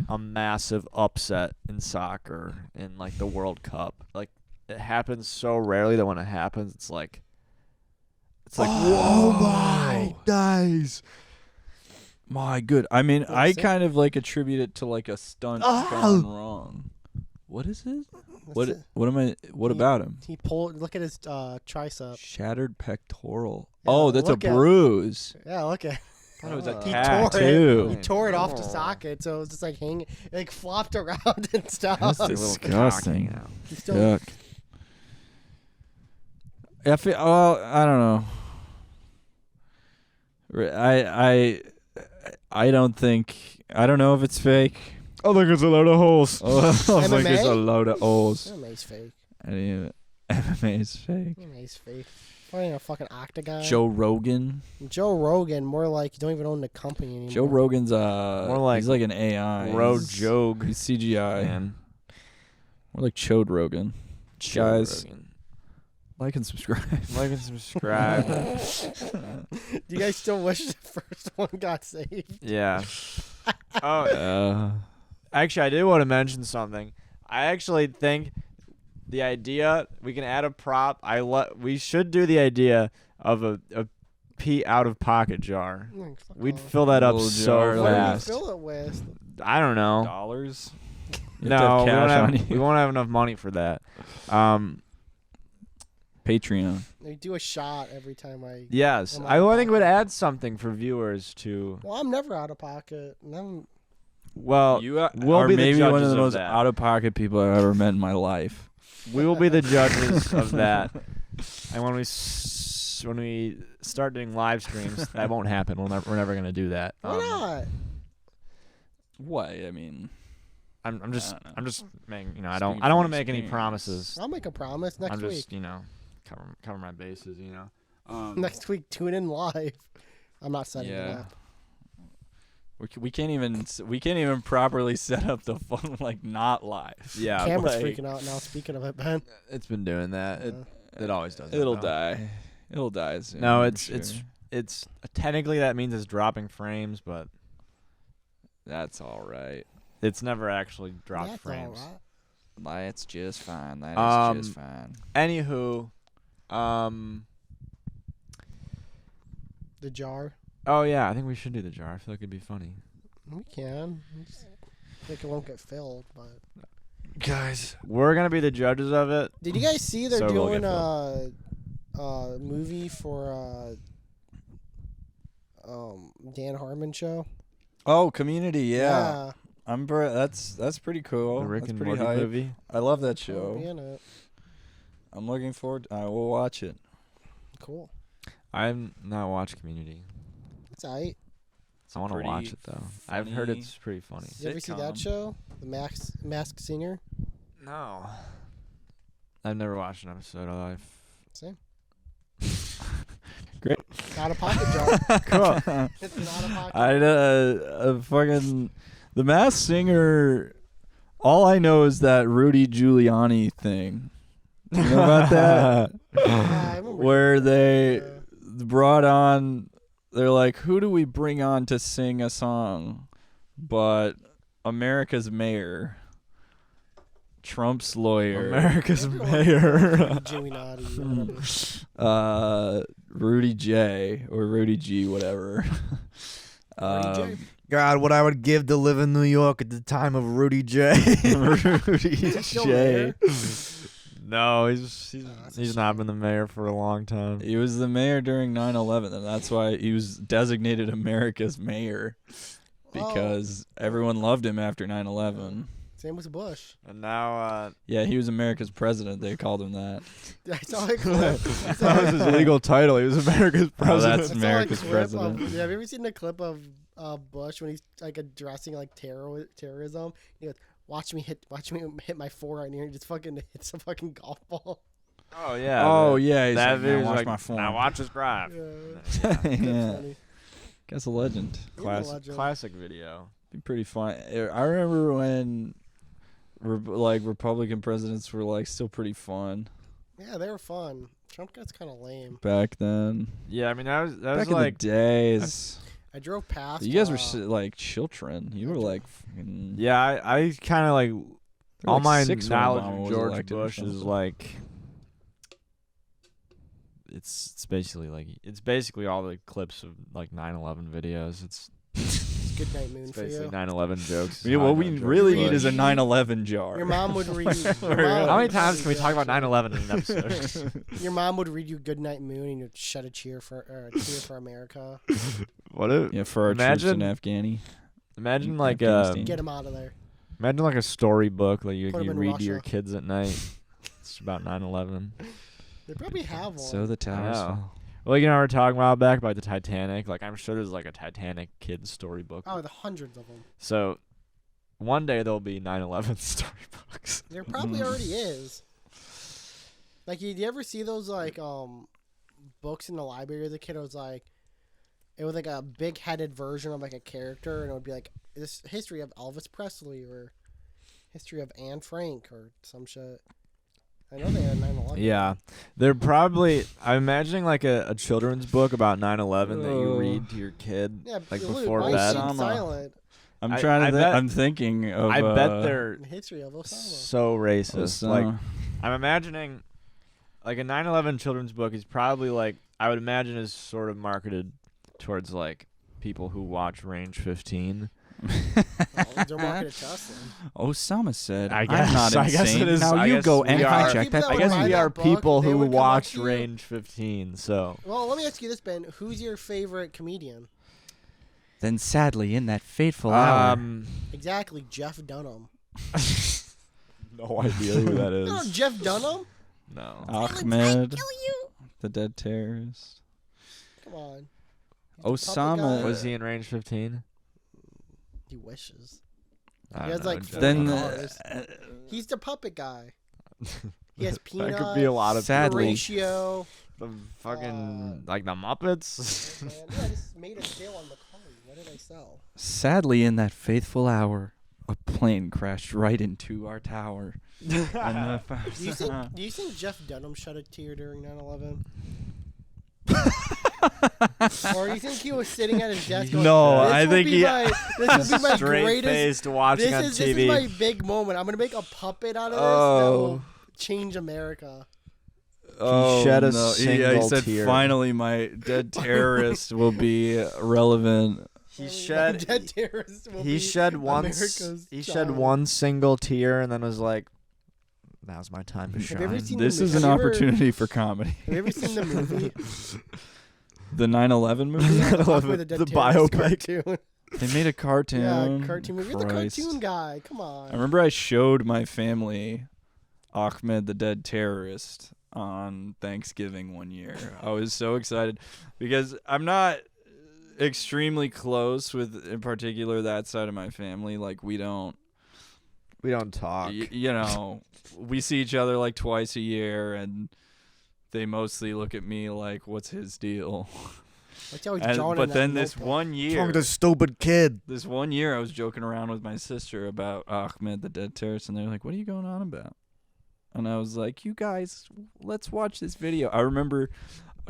a massive upset in soccer in like the World Cup. Like it happens so rarely that when it happens, it's like Oh, whoa my days. My good. I mean, I What's it? kind of like attribute it to like a stunt gone wrong. What is it? What He- about him? He pulled. Look at his tricep. Shattered pectoral. Yeah, Oh, that's a look at- bruise. Yeah, look at. Thought it was a He tattoo. He tore it off the Oh. socket, so it was just like hanging, it, like flopped around and stuff. That's A little disgusting. cocky now. He still, Yuck. I feel. Well, I don't know. I don't think. I don't know if it's fake. I think it's a load of holes. Oh, I think it's a MMA? load of O's. MMA's fake. MMA is fake. MMA's fake. Probably in a fucking octagon. Joe Rogan. Joe Rogan, more like you don't even own the company anymore. Joe Rogan's More like he's like an AI. Road He's- Jogue. He's CGI. Man. More like Chode Rogan. Joe Guys, Rogan. like and subscribe. Like and subscribe. Do you guys still wish the first one got saved? Yeah. Oh, actually, I did want to mention something. I actually think the idea we can add a prop. We should do the idea of a pee out of pocket jar. Like, fuck We'd off. fill that up Little so jar, What do we fast. fill it with? I don't know. Dollars? No, we cash we won't have enough money for that. Patreon. They do a shot every time I. Yes, Am I I think it would pocket? add something for viewers to. Well, I'm never out of pocket. Well, You we'll are be the maybe one judges of the of most that. out of pocket people I've ever met in my life. we will be the judges of that. And when we start doing live streams, that won't happen. We're never gonna do that. Why not? What? I mean, I'm just I don't know. I'm just making I Speaking don't want to from make any experience. promises. I'll make a promise next I'm week. just cover my bases. Next week, tune in live. I'm not setting it Yeah. up. we can't even properly set up the phone like not live. Yeah, Camera's like- freaking out now. Speaking of it, Ben. it's been doing that. It always does. It'll that, die. It'll die soon. No, I'm it's sure. technically that means it's dropping frames, but That's all right. it's never actually dropped That's frames. all right. That's just fine. That is just fine. Anywho, The jar. oh yeah, I think we should do the jar. I feel like it'd be funny. We can. I think it won't get filled, but. Guys, we're gonna be the judges of it. Did you guys see they're So we'll doing get a movie for Dan Harmon show? Oh, Community, yeah. That's pretty cool. The Rick That's and pretty Morty hype. movie. I love that I'll show. be in it. I'm looking forward. I will watch it. Cool. I've not watched Community. It's aight. I want to pretty watch it though. I've heard funny it's pretty funny. Did you ever see that Sitcom. show? The Masked Singer? No, I've never watched an episode of life. Same. Great. Not a pocket jar. Cool. It's not a pocket. I fucking The Masked Singer. All I know is that Rudy Giuliani thing. You know about that? Yeah, I remember Where that. they Yeah. brought on. They're like, who do we bring on to sing a song? But America's mayor, Trump's lawyer, America's Everyone- mayor. Giuliani, whatever. Rudy J or Rudy G, whatever. Rudy J. God, what I would give to live in New York at the time of Rudy J. Rudy he still J. No, that's a he's not been the mayor for a long time. He was the mayor during 9/11, and that's why he was designated America's mayor, because everyone loved him after 9/11. Same with Bush. And now, Yeah, he was America's president. They called him that. I saw a clip. that was his legal title. He was America's Oh, president. that's I saw a America's clip president. Have you ever seen the clip of Bush when he's like addressing like terrorism? He goes, "Watch me hit my four right here." He just fucking hits a fucking golf ball. Oh yeah. Oh yeah, he's that like, "Man, video's watch like, my form." now watch us drive. Yeah, yeah, funny. guess a legend. Legend. Classic video. Be pretty fun. I remember when Republican presidents were like still pretty fun Yeah, they were fun. Trump guy's kind of lame. back then. Yeah, I mean that was Back in like the days. I drove past. You guys were like children. You were like, yeah. I kind of like all like my 6 when knowledge Obama of was George elected or Bush is something. like it's basically all the clips of like 9/11 videos. It's Good Night Moon It's for basically you. 9/11 jokes. Yeah, what we really need is a Bush. 9/11 jar. Your mom would read. How many times can we talk about 9/11 in an episode? Your mom would read you Good Night Moon and you'd shed a cheer for America. What if? Yeah, for our troops in Imagine- Afghani. Imagine like Afghanistan. Get him out of there. imagine like a storybook like you Put 'em in read to your Russia. kids at night. It's about 9/11. They probably have one. So the towers know. fell. Well, you know, we were talking a while back about the Titanic. Like, I'm sure there's like a Titanic kids storybook. Oh, the hundreds of them. So, one day there'll be 9/11 storybooks. There probably already is. Like, did you ever see those like books in the library as a kid? It was like a big-headed version of like a character, and it would be like this history of Elvis Presley or history of Anne Frank or some shit. I know they had 9/11. Yeah, they're probably. I'm imagining like a children's book about 9/11 that you Oh. read to your kid, Yeah, like Luke, before why bed. is she Osama. silent? I'm I trying to. bet- I'm thinking of. I bet they're The history of Osama. so racist. Like, Osama. I'm imagining like a 9/11 children's book is probably like I would imagine is sort of marketed towards like people who watch Range 15. Oh, they're marketed to us then. Osama said, I "I'm guess- not I guess insane. it is- Now I you guess go we and are- hijack People that that I would guess buy we that are book, people they who would come up watch to you- Range 15. So Well, let me ask you this, Ben. Who's your favorite comedian? Then sadly, in that fateful Exactly, Jeff Dunham. no idea who that You know is. Jeff Dunham? No. Ahmed, Kill you. the dead terrorist. Come on. Osama. guy. Was he in Range 15? He wishes. I He don't has, know, like, Jeff. Then cars. He's the puppet guy. He has that Peanuts. could be a lot of Sadly. Horatio. the fucking like the Muppets. Man, yeah, I just made a sale on the car. What did I sell? Sadly, in that fateful hour, a plane crashed right into our tower. And the Do you think Jeff Dunham shed a tear during 9/11? Or do you think he was sitting at his desk going, No, this I will think be he my, this will be my Straight greatest. faced watching on This TV. is my big moment. I'm gonna make a puppet out of this that Oh. will change America. Oh, shed a no. He single said, tear. finally, my dead terrorist will be relevant. He My shed. dead terrorist will He be shed one. America's He shed child. one single tear, and then was like, "Now's my time to Have you ever shine." seen This the is movie? an Have you ever- opportunity for comedy. Have you ever seen the movie? The 9/11 movie? With the, The terrorist biopic. cartoon. They made a cartoon. Yeah, cartoon movie. You're the Christ. cartoon guy. Come on. I remember I showed my family Ahmed the Dead Terrorist on Thanksgiving one year. I was so excited because I'm not extremely close with, in particular, that side of my family. Like, we don't talk. you know, we see each other like twice a year, and they mostly look at me like, what's his deal? Like, always And, drawn in but that then this notebook. one What's wrong with year, this stupid kid? I was joking around with my sister about Ahmed the Dead Terrorist, and they're like, what are you going on about? And I was like, you guys, let's watch this video. I remember,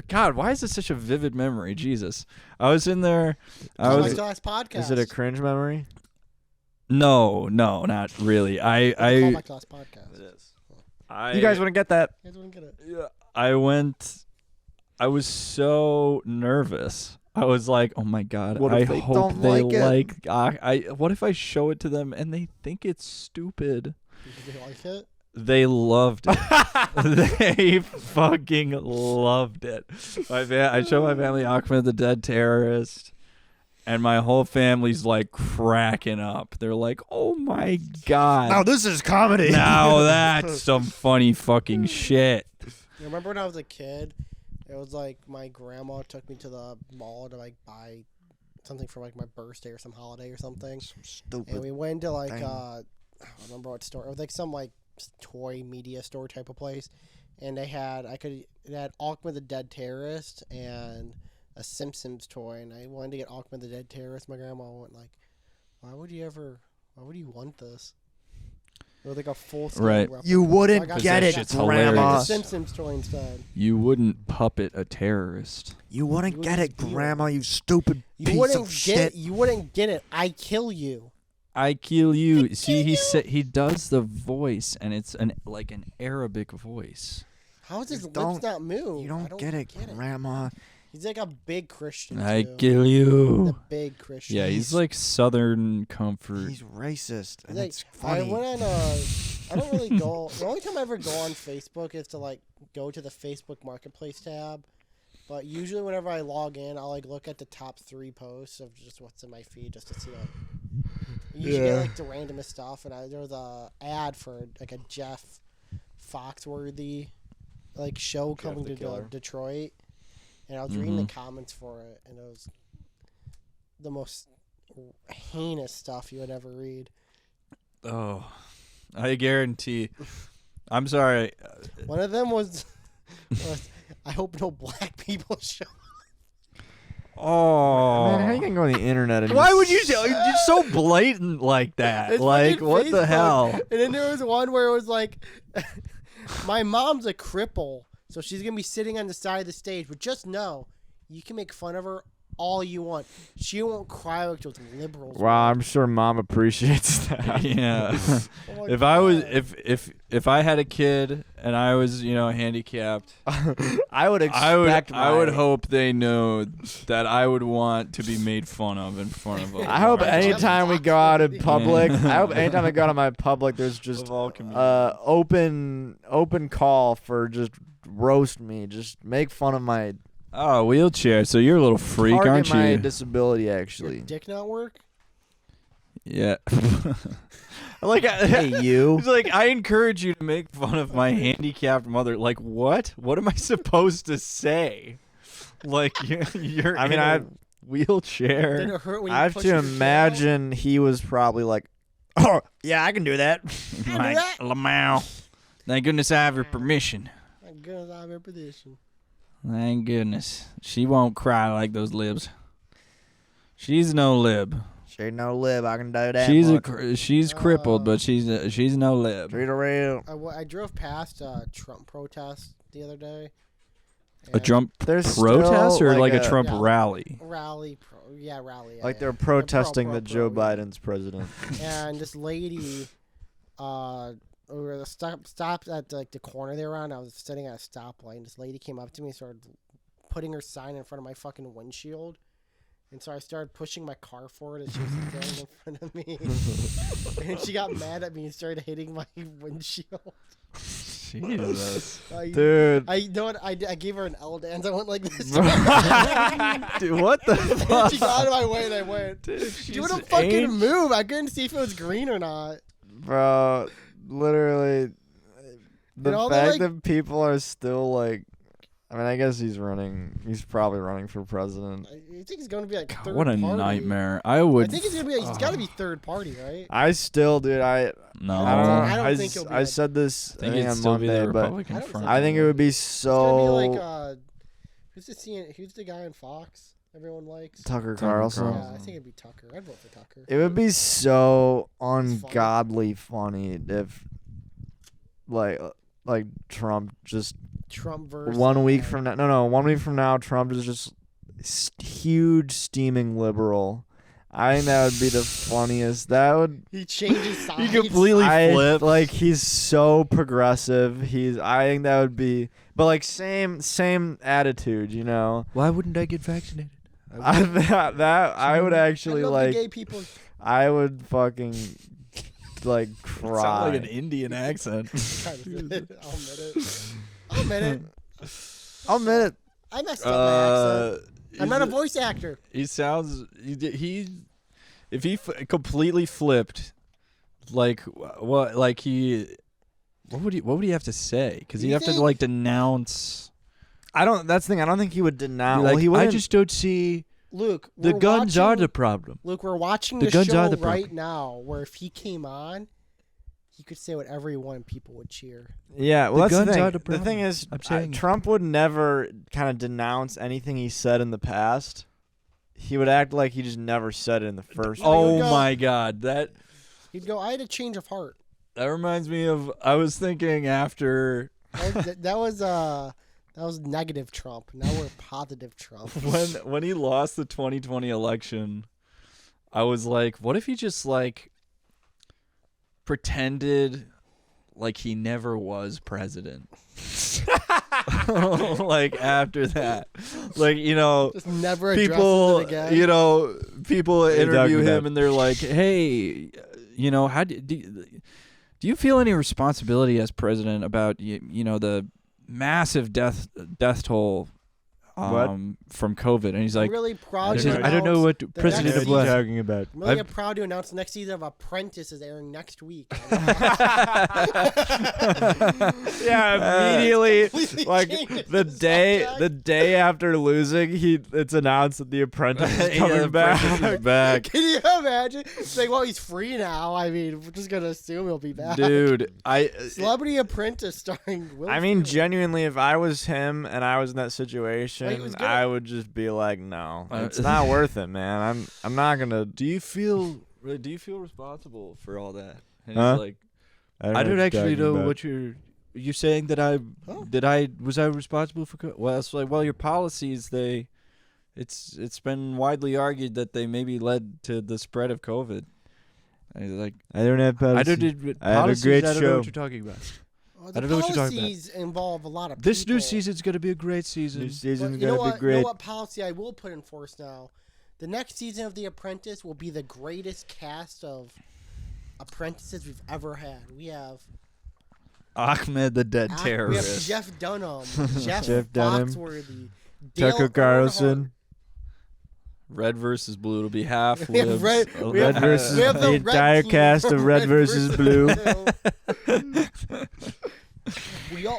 God, why is this such a vivid memory? Jesus. I was in there. I It's was like the last podcast. Is it a cringe memory? No, not really. Call I back to last podcast. It is. I You guys want to get that? You guys wouldn't get it. Yeah, I was so nervous. I was like, "Oh my god! What I if they hope don't they like it? I what if I show it to them and they think it's stupid? Did you like it? They loved it. They fucking loved it. I showed my family Ahmed the Dead Terrorist, and my whole family's like cracking up. They're like, "Oh my god! Now this is comedy. Now that's some funny fucking shit." You remember when I was a kid? It was like my grandma took me to the mall to like buy something for like my birthday or some holiday or something. Stupid. And we went to like thing. I don't remember what store. It was like some like toy media store type of place. And they had it had Ahmed the Dead Terrorist and a Simpsons toy, and I wanted to get Ahmed the Dead Terrorist. My grandma went like, why would you want this? It was like a full scale Right. replica. You wouldn't I got get that it, shit's I got Grandma. the Simpsons toy instead. You wouldn't puppet a terrorist. You wouldn't You get wouldn't it, steal it. Grandma. You stupid You piece wouldn't of get shit. You wouldn't get it. I kill you. I kill you. See, he does the voice, and it's like an Arabic voice. How is his lips don't- not move? You I don't get it, Grandma. He's like a big Christian. I too. kill He's you. a big Christian. Yeah, he's like Southern comfort. He's racist, and Like, it's I funny. went on I don't really go. The only time I ever go on Facebook is to like go to the Facebook Marketplace tab. But usually, whenever I log in, I'll like look at the top 3 posts of just what's in my feed, just to see like. You usually get like the randomest stuff, and there was a ad for like a Jeff Foxworthy like show coming the to Killer. Detroit, and I was reading the comments for it, and it was the most heinous stuff you would ever read. Oh, I guarantee. I'm sorry. One of them was I hope no black people show. Oh, Man, how you gonna go on the internet and why just- would you say you're so blatant like that? It's Like, fucking what the Facebook. hell? And then there was one where it was like, my mom's a cripple, so she's gonna be sitting on the side of the stage. But just know, you can make fun of her all you want. She won't cry like those liberals. Wow, I'm sure Mom appreciates that. Yeah. Oh my If I was, God. if I had a kid and I was, handicapped, I would expect. I would hope they know that I would want to be made fun of in front of them. I hope Right. anytime we go out in Yeah. public, I hope anytime I go out in my public, there's just Of all communities. open call for just roast me, just make fun of my Oh, wheelchair. So you're a little freak, target aren't my you? disability Your actually. dick not work? Yeah. Like, Hey you. it's like I encourage you to make fun of my handicapped mother. Like, what? What am I supposed to say? Like, you're I mean, in a I- wheelchair. Did it hurt when you I have pushed to your shit out? imagine he was probably like, oh yeah, I can do that. Like, that. Lamau. Thank goodness I have your permission. My goodness, I'm in position. Thank goodness. She won't cry like those libs. She's no lib. She ain't no lib. I can do that. She's crippled, but she's no lib. Treat her real. I drove past a Trump protest the other day, A Trump There's protest still, or like a a Trump Yeah. rally? rally. Rally. like yeah. they're protesting pro- that Joe pro, yeah. Biden's president. And this lady, or the stopped at like the corner they were on. I was sitting at a stoplight, and this lady came up to me and started putting her sign in front of my fucking windshield. And so I started pushing my car forward as she was standing in front of me. And she got mad at me and started hitting my windshield. Jesus. Dude. You know what? I gave her an L dance. I went like this. Dude, what the And fuck? she got out of my way and I went. Dude, Do a fucking move. I couldn't see if it was green or not. Bro, literally, the all the, fact like- that people are still like, I mean, I guess he's probably running for president. I think he's going to be like third What a party. nightmare. I would. I think he's going to be. He's got to be third party, right? I still, dude, I No. don't know. I don't think he'll be I like- said this I think I think it'd on still be the Monday, but Republican I don't front. think I think it would be It's going so to be like who's the guy on Fox everyone likes? Tucker Tucker Carlson. Carlson. Yeah, I think it'd be Tucker. I'd vote for Tucker. It would be so funny. ungodly funny if, like Trump just Trump versus 1 week from now. No, 1 week from now, Trump is just huge steaming liberal. I think that would be the funniest. That would. he changes sides. He completely flipped. Like he's so progressive. I think that would be, but like same attitude, you know. Why wouldn't I get vaccinated? I would actually I love like. the gay people. I would fucking like cry. Sound like an Indian accent. I'll admit it. I'll admit it. I'll admit it. I messed up my accent. I'm not a he's- voice actor. He sounds. If he completely flipped, like what? Like he. What would he have to say? Because he'd You have to think- like denounce. That's the thing. I don't think he would deny. Be Well, like, he I wouldn't. just don't see Luke, the we're guns are watching- the problem. Luke, we're watching The the guns show are the right problem. now where if he came on, he could say whatever he wanted, people would cheer. Yeah, well, The that's the guns thing. are the The problem. thing is, I'm saying it. Trump would never kind of denounce anything he said in the past. He would act like he just never said it in the first. No, Oh you go- my God, that He'd go, I had a change of heart. reminds me of. I was thinking after That was negative Trump. Now we're positive Trump. when he lost the 2020 election, I was like, what if he just like pretended like he never was president? Like after that, like Just never addresses people, it again. people are you interview talking him about? and they're like, hey, how do you feel any responsibility as president about the massive death toll from COVID? And he's I'm like, really proud. he to says, I don't know announce what the president next of what. season- talking about? I'm really proud to announce the next season of Apprentice is airing next week. Yeah, immediately, Completely like changes the the day after losing, it's announced that The Apprentice is Yeah, coming The back. Apprentice is back. Can you imagine? It's like, well, he's free now. I mean, we're just gonna assume he'll be back. Dude, Celebrity Apprentice starring Will. I mean, Ferrell. genuinely, if I was him and I was in that Like, situation, it was good. I would just be like, no, Uh, it's not worth it, man. I'm not gonna. do you feel responsible for all that? And Huh? he's like, I don't actually know what you're saying that I was responsible for well, it's like, well, your policies, it's been widely argued that they maybe led to the spread of COVID. And he's like, I don't have I policy. don't I have a policies, great I don't show. know what you're talking about. Well, I don't know what you're talking about. Policies involve a lot of This new people. season's going to be a great season. This But season's you know gonna what? be great. You know what policy I will put in force now? The next season of The Apprentice will be the greatest cast of apprentices we've ever had. We have Ahmed the dead we have terrorist. Jeff Dunham, Jeff Dunham, Foxworthy, Dale Tucker Carlson. Red versus blue. It'll be half We have libs. Red- we Red have- versus we have the red entire team cast from of Red versus Blue.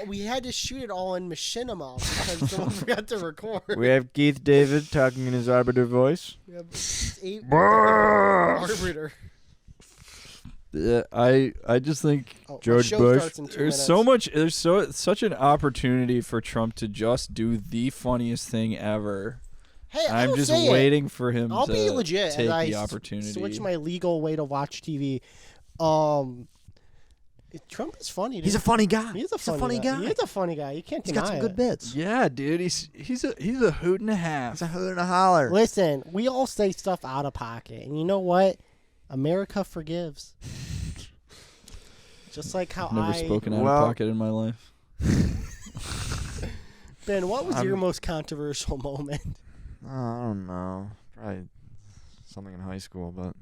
We had to shoot it all in machinima because someone forgot to record. We have Keith David talking in his arbiter voice. We have 8 arbiter. I just think Oh, my George show Bush. starts in 2 there's minutes. so much. There's such an opportunity for Trump to just do the funniest thing ever. Hey, I'm I'll just say it. waiting for him I'll to be legit take as I the opportunity. switch my legal way to watch TV. Trump is funny. Dude. He's a funny guy. He's a funny guy. He is a funny guy. You can't He's deny got some it. good bits. Yeah, dude. He's a hoot and a half. He's a hoot and a holler. Listen, we all say stuff out of pocket, and you know what? America forgives. Just like how Never spoken out Well- of pocket in my life. Ben, what was your most controversial moment? I don't know. Probably something in high school, but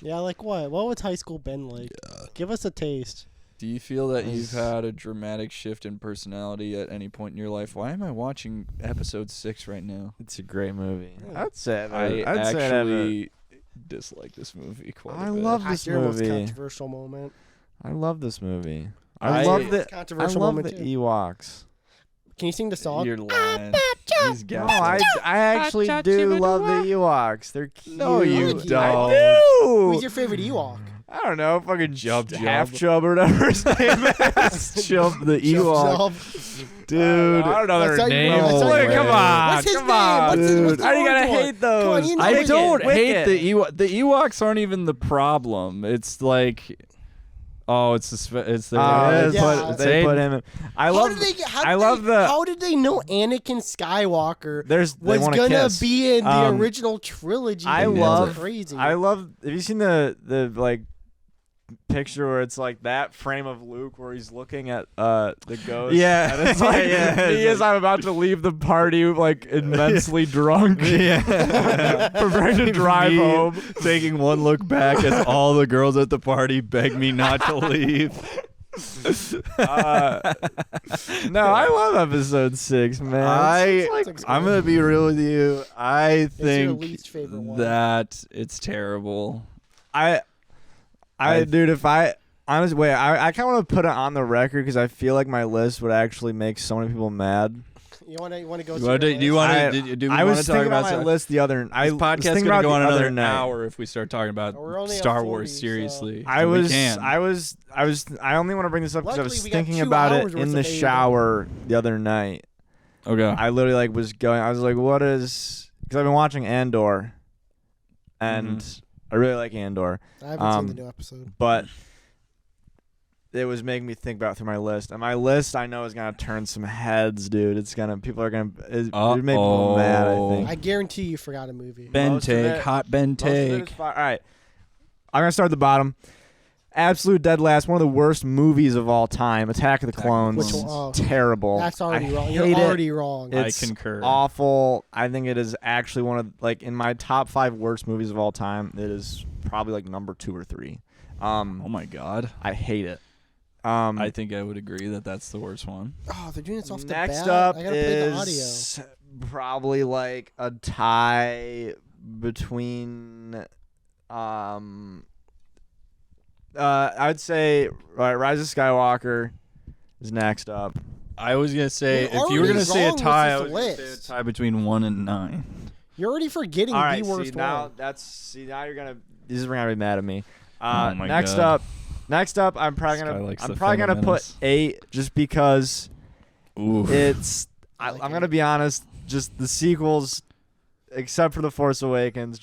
Yeah, like what? What was high school Ben like? Give us a taste. Do you feel that you've had a dramatic shift in personality at any point in your life? Why am I watching episode 6 right now? it's a great movie. Yeah. I'd say I I'd say actually dislike this movie quite a I bit. love What's this your most movie. controversial moment? I love this movie. I- I love the Controversial I love moment the too. Ewoks. Can you sing the song? You're lying. He's No, gaslit. I actually do love the Ewoks. They're cute. No, you don't. I do. Who's your favorite Ewok? I don't know, fucking Jub. half chub or whatever his name is. Chub the Ewok, Zub. dude. I don't know That's their how you- names. that's how you- Come on, What's his come name? on, What's his- dude. what's the How you gotta orange one? hate those? Come on, you know I Wicked. don't hate Wicked. the Ewok. The Ewoks aren't even the problem. It's like, oh, it's the it's the They Yeah. they put him in. I love. How did they know Anakin Skywalker They was wanna gonna kiss. be in the Um, original trilogy? I That's love. crazy. I love. Have you seen the like picture where it's like that frame of Luke where he's looking at the ghost? Yeah. and it's like Yeah, he it's is. I'm about to leave the party like immensely drunk. Yeah. Preparing to drive Me home. Taking one look back as all the girls at the party beg me not to leave. No, I love episode 6, man. I'm gonna be real with you. I your think least favorite one? that it's terrible. I dude, if I honestly wait, I kind of want to put it on the record because I feel like my list would actually make so many people mad. You want to go? Do through you the want list? to? Do we I want was to talk thinking about about my list the other. This I was podcast thinking gonna about go on the another other night. hour if we start talking about We're only at Star 40, Wars so- seriously. I We was, can. I only want to bring this up because I Luckily, was we got thinking 2 about hours it worth in the of AEW. shower the other night. Okay. I literally like was going. I was like, what is? Because I've been watching Andor, and I really like Andor, I haven't seen the new episode. but it was making me think about through my list, and my list I know is gonna turn some heads, dude. People are gonna it made people mad. I think. I guarantee you forgot a movie. Ben Most of take, it- hot Ben Most of it is take. fire. All right, I'm gonna start at the bottom. Absolute dead last. One of the worst movies of all time. Attack of the Clones. Which one? Oh. Terrible. That's already I wrong. hate You're it. already wrong. I It's concur. awful. I think it is actually one of in my top 5 worst movies of all time. It is probably like number 2 or 3. Oh my god. I hate it. I think I would agree that that's the worst one. Oh, they're doing this off the next bat. up I gotta play the audio. is probably like a tie between I'd say Rise of Skywalker is next up. I was gonna say You're if you were gonna already say a wrong with tie, I this was gonna say a list. tie between 1 and 9. You're already forgetting All right, the worst see now one. now you're gonna this is gonna be mad at me. Oh my next God. up, I'm probably This guy gonna likes I'm the probably gonna put fundamentals. 8 just because Ooh. it's I like I'm it. gonna be honest, just the sequels, except for the Force Awakens,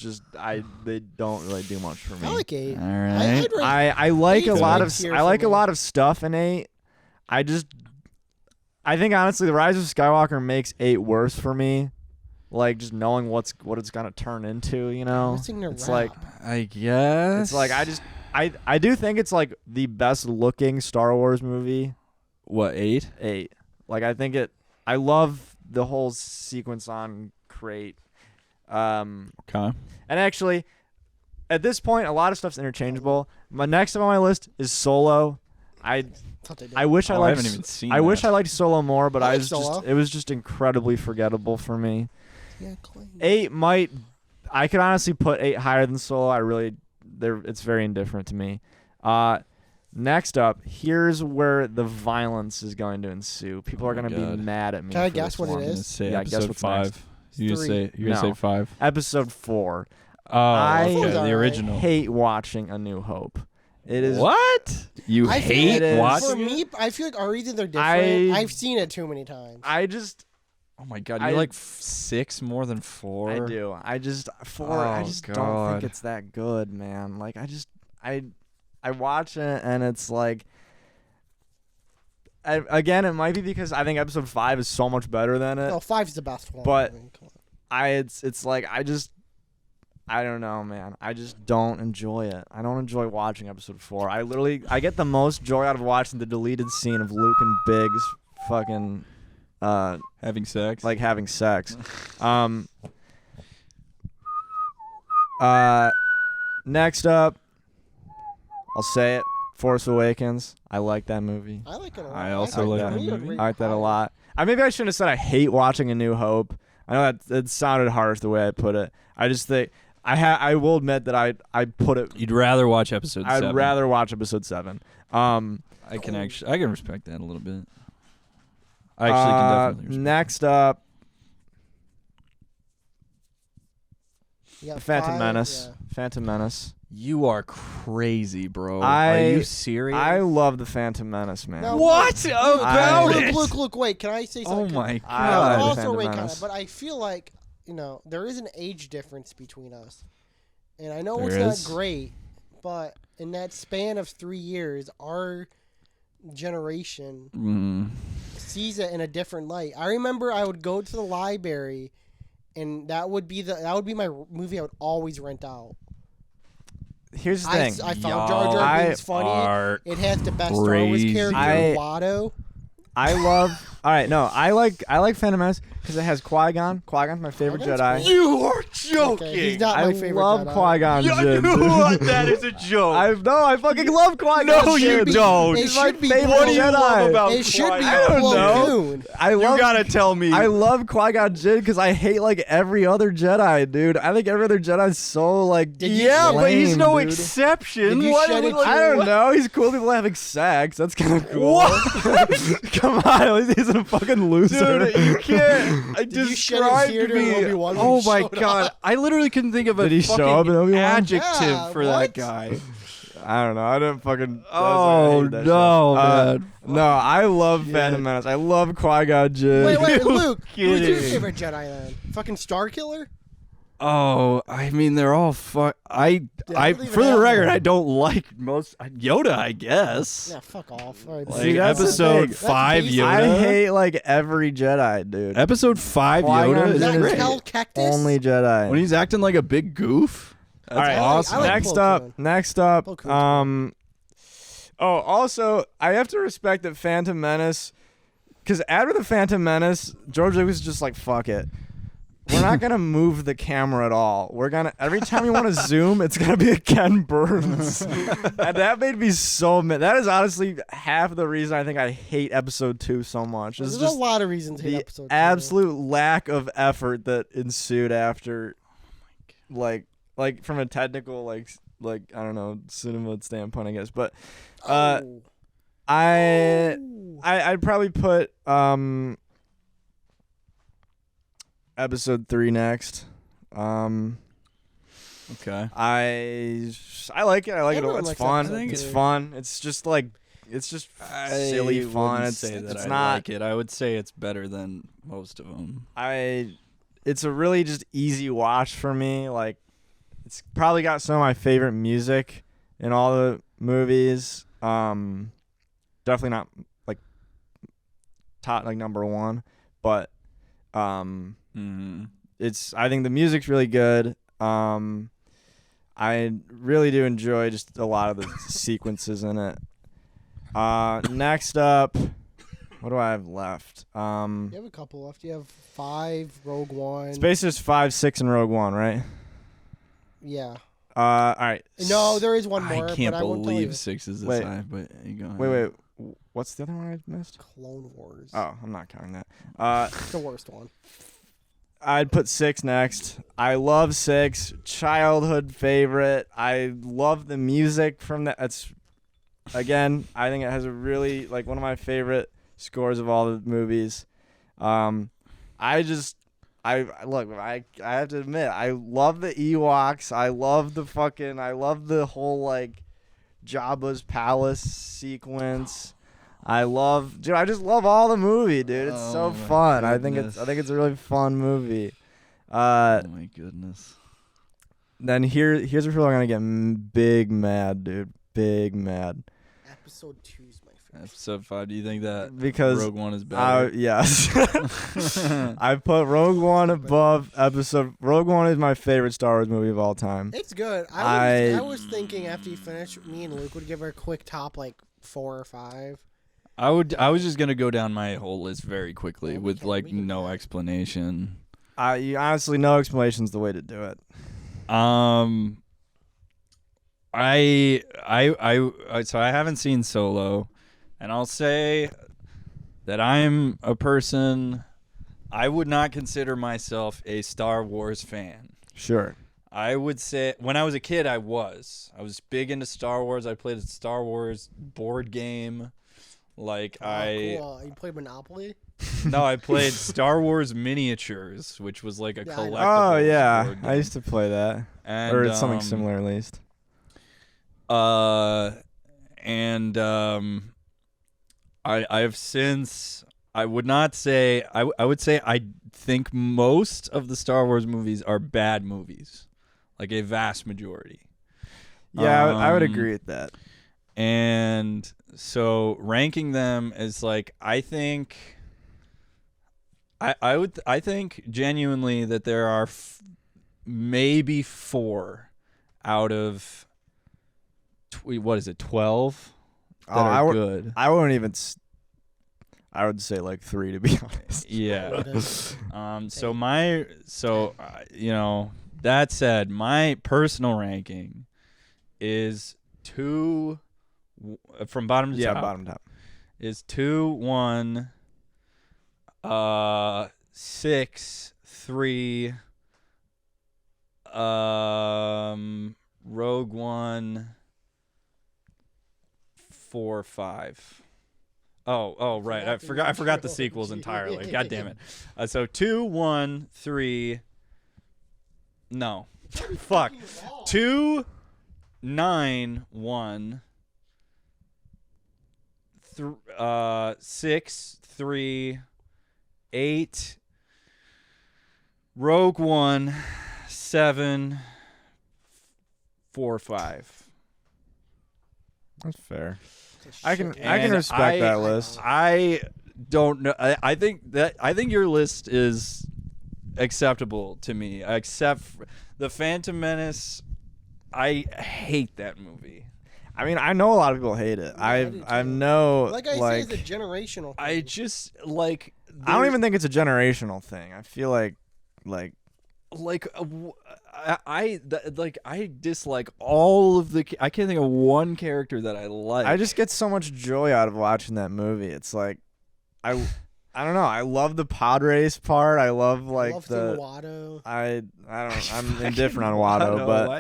they don't really do much for me. I like 8. All right. I'd rate I like a Eight's lot mid of tier I for like a me. lot of stuff in 8. I think honestly, the Rise of Skywalker makes 8 worse for me. Like just knowing what it's gonna turn into, you know. Missing the It's rap. like I guess. it's like I do think it's like the best looking Star Wars movie. what 8? 8. Like I love the whole sequence on Crate. Okay. And actually, at this point, a lot of stuff's interchangeable. My next up on my list is Solo. Thought they did. I wish I I liked. haven't even seen. I wish that. I liked Solo more, but I I like was Solo. it was just incredibly forgettable for me. Yeah, Clay. 8 might. I could honestly put 8 higher than Solo. It's very indifferent to me. Next up, here's where the violence is going to ensue. People Oh are my going to be God. mad at me. Can I for guess this what it one. I'm gonna is? say Yeah, guess episode what's 5. next. You're Three. gonna say No. 5. Episode 4. Oh, I okay. Four's The alright. original. Hate watching A New Hope. It is What? You I feel hate like- watching For it? me, I feel like our reasons are different. I- I've seen it too many times. I just. Oh my god, I- you like 6 more than 4? I do. I just I Oh, just don't God. think it's that good, man. Like I watch it and it's like again, it might be because I think episode 5 is so much better than it. No, 5's the best one. But- I mean, come on. It's like I don't know, man. I just don't enjoy it. I don't enjoy watching episode 4. I get the most joy out of watching the deleted scene of Luke and Biggs fucking Having sex. like having sex. Next up, I'll say it. Force Awakens. I like that movie. I like it a lot. I also like that me movie. rate I like that a higher. lot. Maybe I shouldn't have said I hate watching A New Hope. I know that it sounded harsh the way I put it. I just think I will admit that I put it. You'd rather watch episode 7. I'd rather watch episode 7. I can respect that a little bit. I actually can definitely respect next up, You got Phantom 5, Menace. yeah. Phantom Menace. You are crazy, bro. Are you serious? I love the Phantom Menace, man. No, What about Look, it? look, wait. Can I say Oh something? my I I love god. the also Phantom rate kind Menace. of, but I feel like there is an age difference between us, and I know There it's is. not great, but in that span of 3 years, our generation sees it in a different light. I remember I would go to the library, and that would be my movie I would always rent out. Here's the I thing. found Jar Jar Binks funny. Are It has the best Star Wars crazy. character, Watto. I love. All right, no, I like Phantom Menace because it has Qui-Gon. Qui-Gon's my favorite Oh, that's Jedi. cool. You are joking. Okay, he's not I my favorite love Jedi. Qui-Gon Jinn. dude. That is a joke. I fucking love Qui-Gon No, Jinn. you don't. It He's my should be favorite What do you Jedi. love about It should be I don't know. Plo Koon. I love. You gotta tell me. I love Qui-Gon Jinn because I hate like every other Jedi, dude. I think every other Jedi is so like. Did you- yeah, but he's lame, no dude. exception. Did you What? shed a what- I don't know. He's cool. People having sex. That's kind of cool. Come on, at least he's a fucking loser. Dude, you can't. Did you shed a Describe tear to during me. Obi-Wan when Oh he my showed god! up? I literally couldn't think of a Did he fucking show up in Obi-Wan? adjective Yeah, for what? that guy. I don't know. I didn't fucking. Oh, I hate that no, shit. man. No, I love Yeah. Phantom Menace. I love Qui-Gon Jinn. Wait, Luke. Who's your kidding. favorite Jedi then? Fucking Star Killer? Oh, I mean, they're all I don't even for the have record, one. I don't like most Yoda. I guess. Yeah, fuck off. All right, Like See, that's the episode thing. 5 That's Yoda. I hate like every Jedi, dude. Episode 5 Qui-Gon Yoda Is is that Jinn great. Cal Cactus? Only Jedi. When he's acting like a big goof. That's All right, awesome. I like next Plo up, Koon. next up. Plo Koon's Oh, also, I have to respect that Phantom Menace, because after the Phantom Menace, George Lucas is just like, fuck it. We're not gonna move the camera at all. We're gonna every time you want to zoom, it's gonna be a Ken Burns, and that made me so mad. That is honestly half the reason I think I hate Episode 2 so much. It's There's just a lot of reasons to hate the episode 2. absolute lack of effort that ensued after, like from a technical like I don't know cinema standpoint, I guess. But Oh. I'd probably put Episode 3 next. Okay. I like it. I like Everyone it. It's likes fun. Episode It's 3. fun. It's just like silly fun. wouldn't It's say that it's I not. like it. I would say it's better than most of them. It's a really just easy watch for me. Like, it's probably got some of my favorite music in all the movies. Definitely not like top like number one, but it's. I think the music's really good. I really do enjoy just a lot of the sequences in it. Next up, what do I have left? You have a couple left. You have 5, Rogue One. It's basically just 5, 6, and Rogue One, right? Yeah. All right. No, there is one more. I can't but I won't tell you. believe 6 is this Wait. high, but you go ahead. Wait. What's the other one I missed? Clone Wars. Oh, I'm not counting that. It's the worst one. I'd put 6 next. I love 6. Childhood favorite. I love the music from that. It's again, I think it has a really like one of my favorite scores of all the movies. I have to admit, I love the Ewoks. I love the whole like Jabba's palace sequence. I just love all the movie, dude. It's so Oh my fun. I goodness. think it's a really fun movie. Oh my goodness. Then here's where people are gonna get big mad, dude. Big mad. Episode 2 is my Episode 5. Do you think that because Rogue One is better? yes. I put Rogue One above episode. Rogue One is my favorite Star Wars movie of all time. It's good. I was thinking after you finish, me and Luke would give her a quick top, like 4 or 5. I was just gonna go down my whole list very quickly with like we can no do that. explanation. Honestly, no explanation's the way to do it. So I haven't seen Solo, and I'll say that I'm a person. I would not consider myself a Star Wars fan. Sure. I would say when I was a kid, I was big into Star Wars. I played a Star Wars board game. Like Cool. You play Monopoly? No, I played Star Wars Miniatures, which was like a Yeah, I know. collectible. Oh yeah, board game. I used to play that, and, or it's something similar at least. I have since. I would not say. I would say I think most of the Star Wars movies are bad movies, like a vast majority. Yeah, I would agree with that. And so ranking them is like I think I think genuinely that there are maybe 4 out of what is it 12 that are good. I wouldn't even. I would say like 3 to be honest. Yeah. That said, my personal ranking is 2 from bottom to top. Yeah, bottom top. Is 2, 1, 6, 3, Rogue One, 4, 5. Oh, right. I forgot the sequels entirely. God damn it. So 2, 1, 3. No. Fuck. 2, 9, 1. 6, 3, 8. Rogue One, 7, 4, 5. That's fair. It's I can And respect that list. I don't know. I think your list is acceptable to me, except for the Phantom Menace. I hate that movie. I mean, I know a lot of people hate it. I do I too. know Like I say, it's a generational thing. I just like. I don't even think it's a generational thing. I feel like I dislike all of the. I can't think of one character that I like. I just get so much joy out of watching that movie. It's like I don't know. I love the pod race part. I love like love the Watto. I don't. I'm indifferent on Watto, but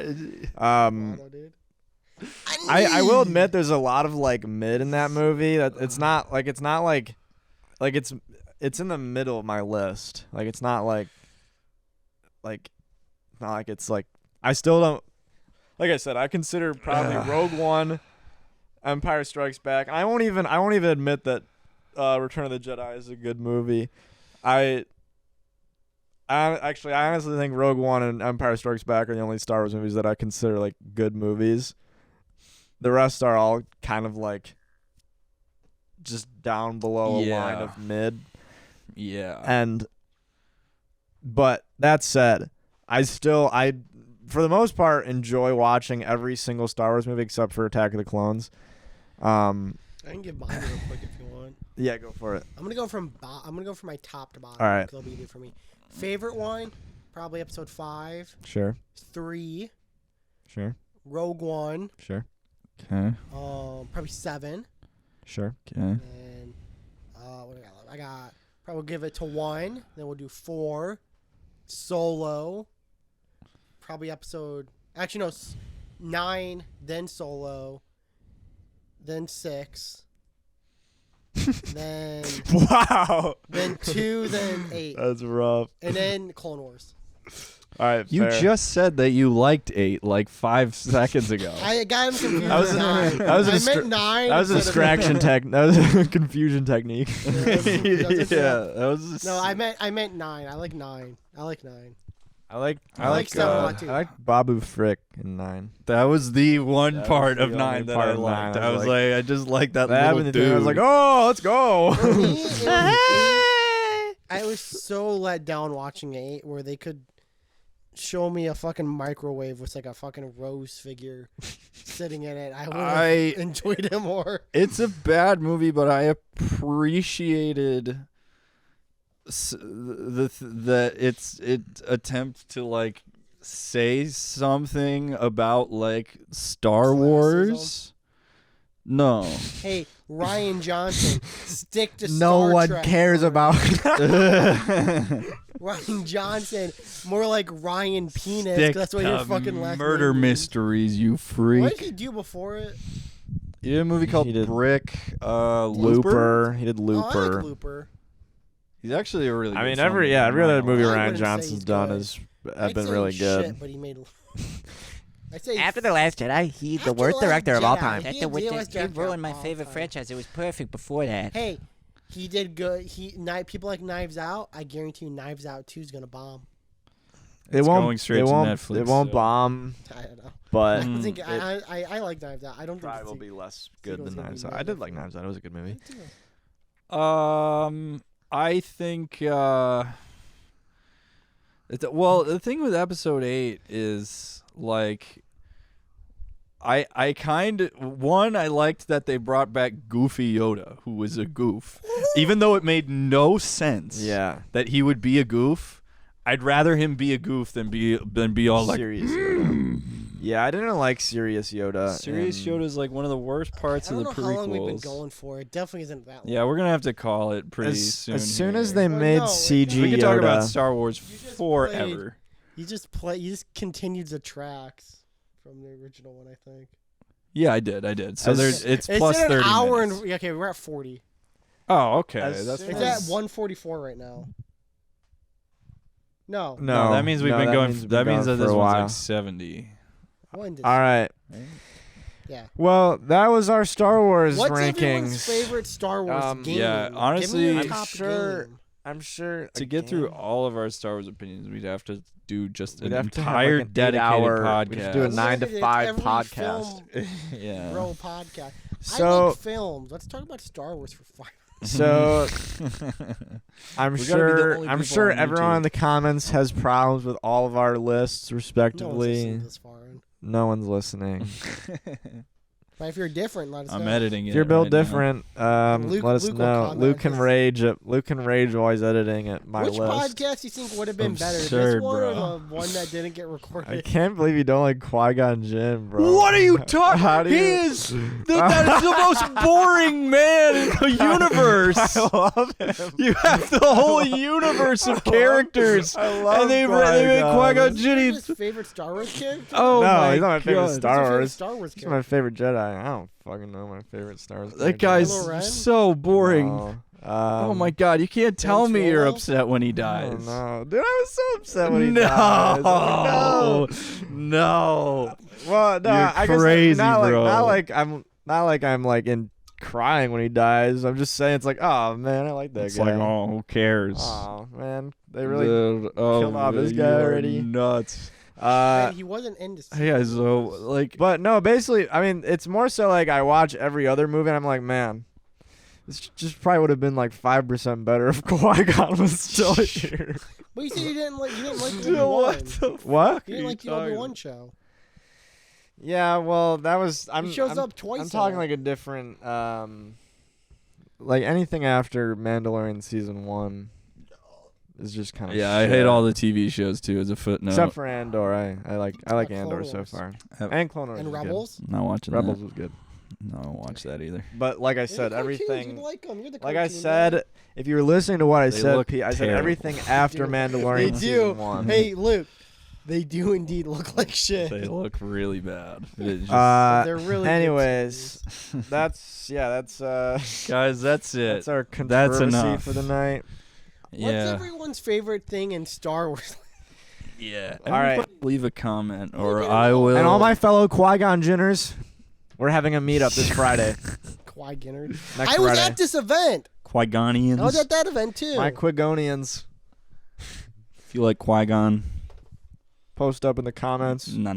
Watto, dude. I will admit there's a lot of like mid in that movie. That it's not like it's in the middle of my list. Like it's not like it's like I still don't. Like I said, I consider probably Rogue One, Empire Strikes Back. I won't even admit that Return of the Jedi is a good movie. I honestly think Rogue One and Empire Strikes Back are the only Star Wars movies that I consider like good movies. The rest are all kind of like just down below a line of mid. Yeah. But that said, I for the most part enjoy watching every single Star Wars movie except for Attack of the Clones. I can give mine real quick if you want. Yeah, go for it. I'm gonna go from my top to bottom. All right. Because it'll be easier for me. Favorite one, probably episode 5. Sure. 3. Sure. Rogue One. Sure. Okay. Probably 7. Sure. Okay. And what do I got left? I got probably give it to 1. Then we'll do 4. Solo. Probably episode. Actually, no. 9. Then Solo. Then 6. Then Wow. Then 2. Then 8. That's rough. And then Clone Wars. All right. You fair. just said that you liked 8 like 5 seconds ago. I got him confused. That was with 9. that was a I meant 9. That was a instead of- distraction That was a confusion technique. Yeah, Yeah, that was. No, I meant 9. I like 9. I like Sawatu. I like Babu Frick in 9. That was the one That part was of the 9 only that part I of liked. 9. I was like, I just like that That little and dude. I was like, oh, let's go. For me, I was so let down watching 8 where they could show me a fucking microwave with like a fucking rose figure sitting in it. I would have enjoyed it more. It's a bad movie, but I appreciated its attempt to like say something about like Star Classism. Wars. No. Hey, Ryan Johnson, stick to No Star one Trek, cares bro. about. Ryan Johnson, more like Ryan Penis. 'Cause Stick that's what to your fucking last murder name means. mysteries, you What freak. did he do before it? He did a movie called He did Brick. Looper. Looper. He did Oh, I Looper. like Looper. He's actually a really. I good mean, every filmmaker. other movie I Ryan wouldn't say Johnson's he's done good. has I'd been say really he's good. Shit, but he made. I say After The Last Jedi, he's After the worst The Last director of all Jedi, time. he That's did the the worst. worst He director ruined of my all favorite time. franchise. It was perfect before that. Hey, he did good. People like Knives Out. I guarantee you, Knives Out 2 is gonna bomb. It It's won't. going straight it to won't. Netflix, It won't so- bomb, I don't know. but I think it I like Knives Out. I don't think probably it's will be less good sequel's than gonna be Knives Out. I mega did like for it. Knives Out. It was a good movie. I think. The thing with episode 8 is like. I liked that they brought back Goofy Yoda, who was a goof, even though it made no sense. Yeah. That he would be a goof. I'd rather him be a goof than be all like. Serious Yoda. Yeah, I didn't like Serious Yoda. Serious and- Yoda is like one of the worst parts I of don't the know how long we've been prequels. going for. It definitely isn't that long. Yeah, we're gonna have to call it pretty soon. As soon here. as they Well, made no, CG we can Yoda, talk about Star Wars You just forever. You just continued the tracks from the original one, I think. Yeah, I did. So As- it's plus at an 30 hour minutes. and okay, we're at 40. Oh, okay. As That's soon It's fine. at 144 right now. No. No, that means we've been going. we've been That means going that for this a one's while. like 70. When did All right. Yeah. Well, that was our Star Wars What's everyone's rankings. favorite Star Wars game? yeah, Give me honestly, your I'm top sure- game. I'm sure To get through all of our Star Wars opinions, we'd have to do just We'd an have to have, entire like, an dedicated 8-hour podcast. we should do a It's 9 to every 5 film podcast. yeah. Bro, podcast. I So- like films. Let's talk about Star Wars for 5 So I'm We gotta be the sure only I'm people sure on everyone YouTube. in the comments has problems with all of our lists No one's respectively. listening this far in. No one's listening. But if you're different, let us know. I'm editing it. If you're built right now. different, Luke- let us Luke will know. comment Luke on can this. rage. Luke can rage while he's editing at my Which list. podcast do you think would have been better? This Absurd, one or bro. the one that didn't get I recorded? can't believe you don't like Qui-Gon Jinn, bro. What are you talking? How do He you- is that is the most boring man in the universe. I love him. You have the whole universe of characters, I love and they made Qui-Gon Is Jinn. his favorite Star Wars character? Oh No, my he's not my favorite God. Who's Star your favorite Wars. Star Wars He's my character? favorite Jedi. I don't fucking know my favorite Star Wars. That character. guy's Kylo Ren? so boring. No. Oh my God! You can't tell me you're Solo? upset when he Oh dies. no, dude! I was so upset when he died. No, No. no. Well, no, You're I guess crazy, not like, bro. not like I'm like in crying when he dies. I'm just saying it's like, oh man, I like that It's guy. like, oh, who cares? Oh man, they really. Dude, oh, killed off this you guy are already. Nuts. And he wasn't in this. Yeah, so like, But no, basically, I mean, it's more so like I watch every other movie and I'm like, man, this just probably would have been like 5% better if Qui-Gon was still here. But you said you didn't like the dude, what Obi-Wan. the What? You didn't like the Obi-Wan show. Yeah, well, that was. He shows up twice. I'm in talking it. like a different, like anything after Mandalorian season 1 is just kind of. yeah, I hate all the TV shows too. As a footnote, Except for Andor, I like Clone Andor so Wars. far, Have- and Clone Wars and was good. Rebels. not watching Rebels that. was good, No, I don't watch that either. but like I You're the said, cartoons, everything. You like them. You're the Like I cartoon said, guy. if you were listening to what I They said, look Pete, I said terrible. everything after do. Mandalorian They do. season 1. Hey, Luke. They do indeed look like shit. They look really bad. It just- They're really good anyways, that's guys, that's it. that's our That's controversy enough. for the night. What's yeah, everyone's favorite thing in Star Wars? yeah. All right. Everybody leave a comment, or Leave it I alone. will. And all my fellow Qui-Gon Jinners, we're having a meetup this Friday. Qui-Gonner. Next I was Friday. at this event. Qui-Gonians. I was at that event too. My Quigonians. If you like Qui-Gon, Post up in the comments. No.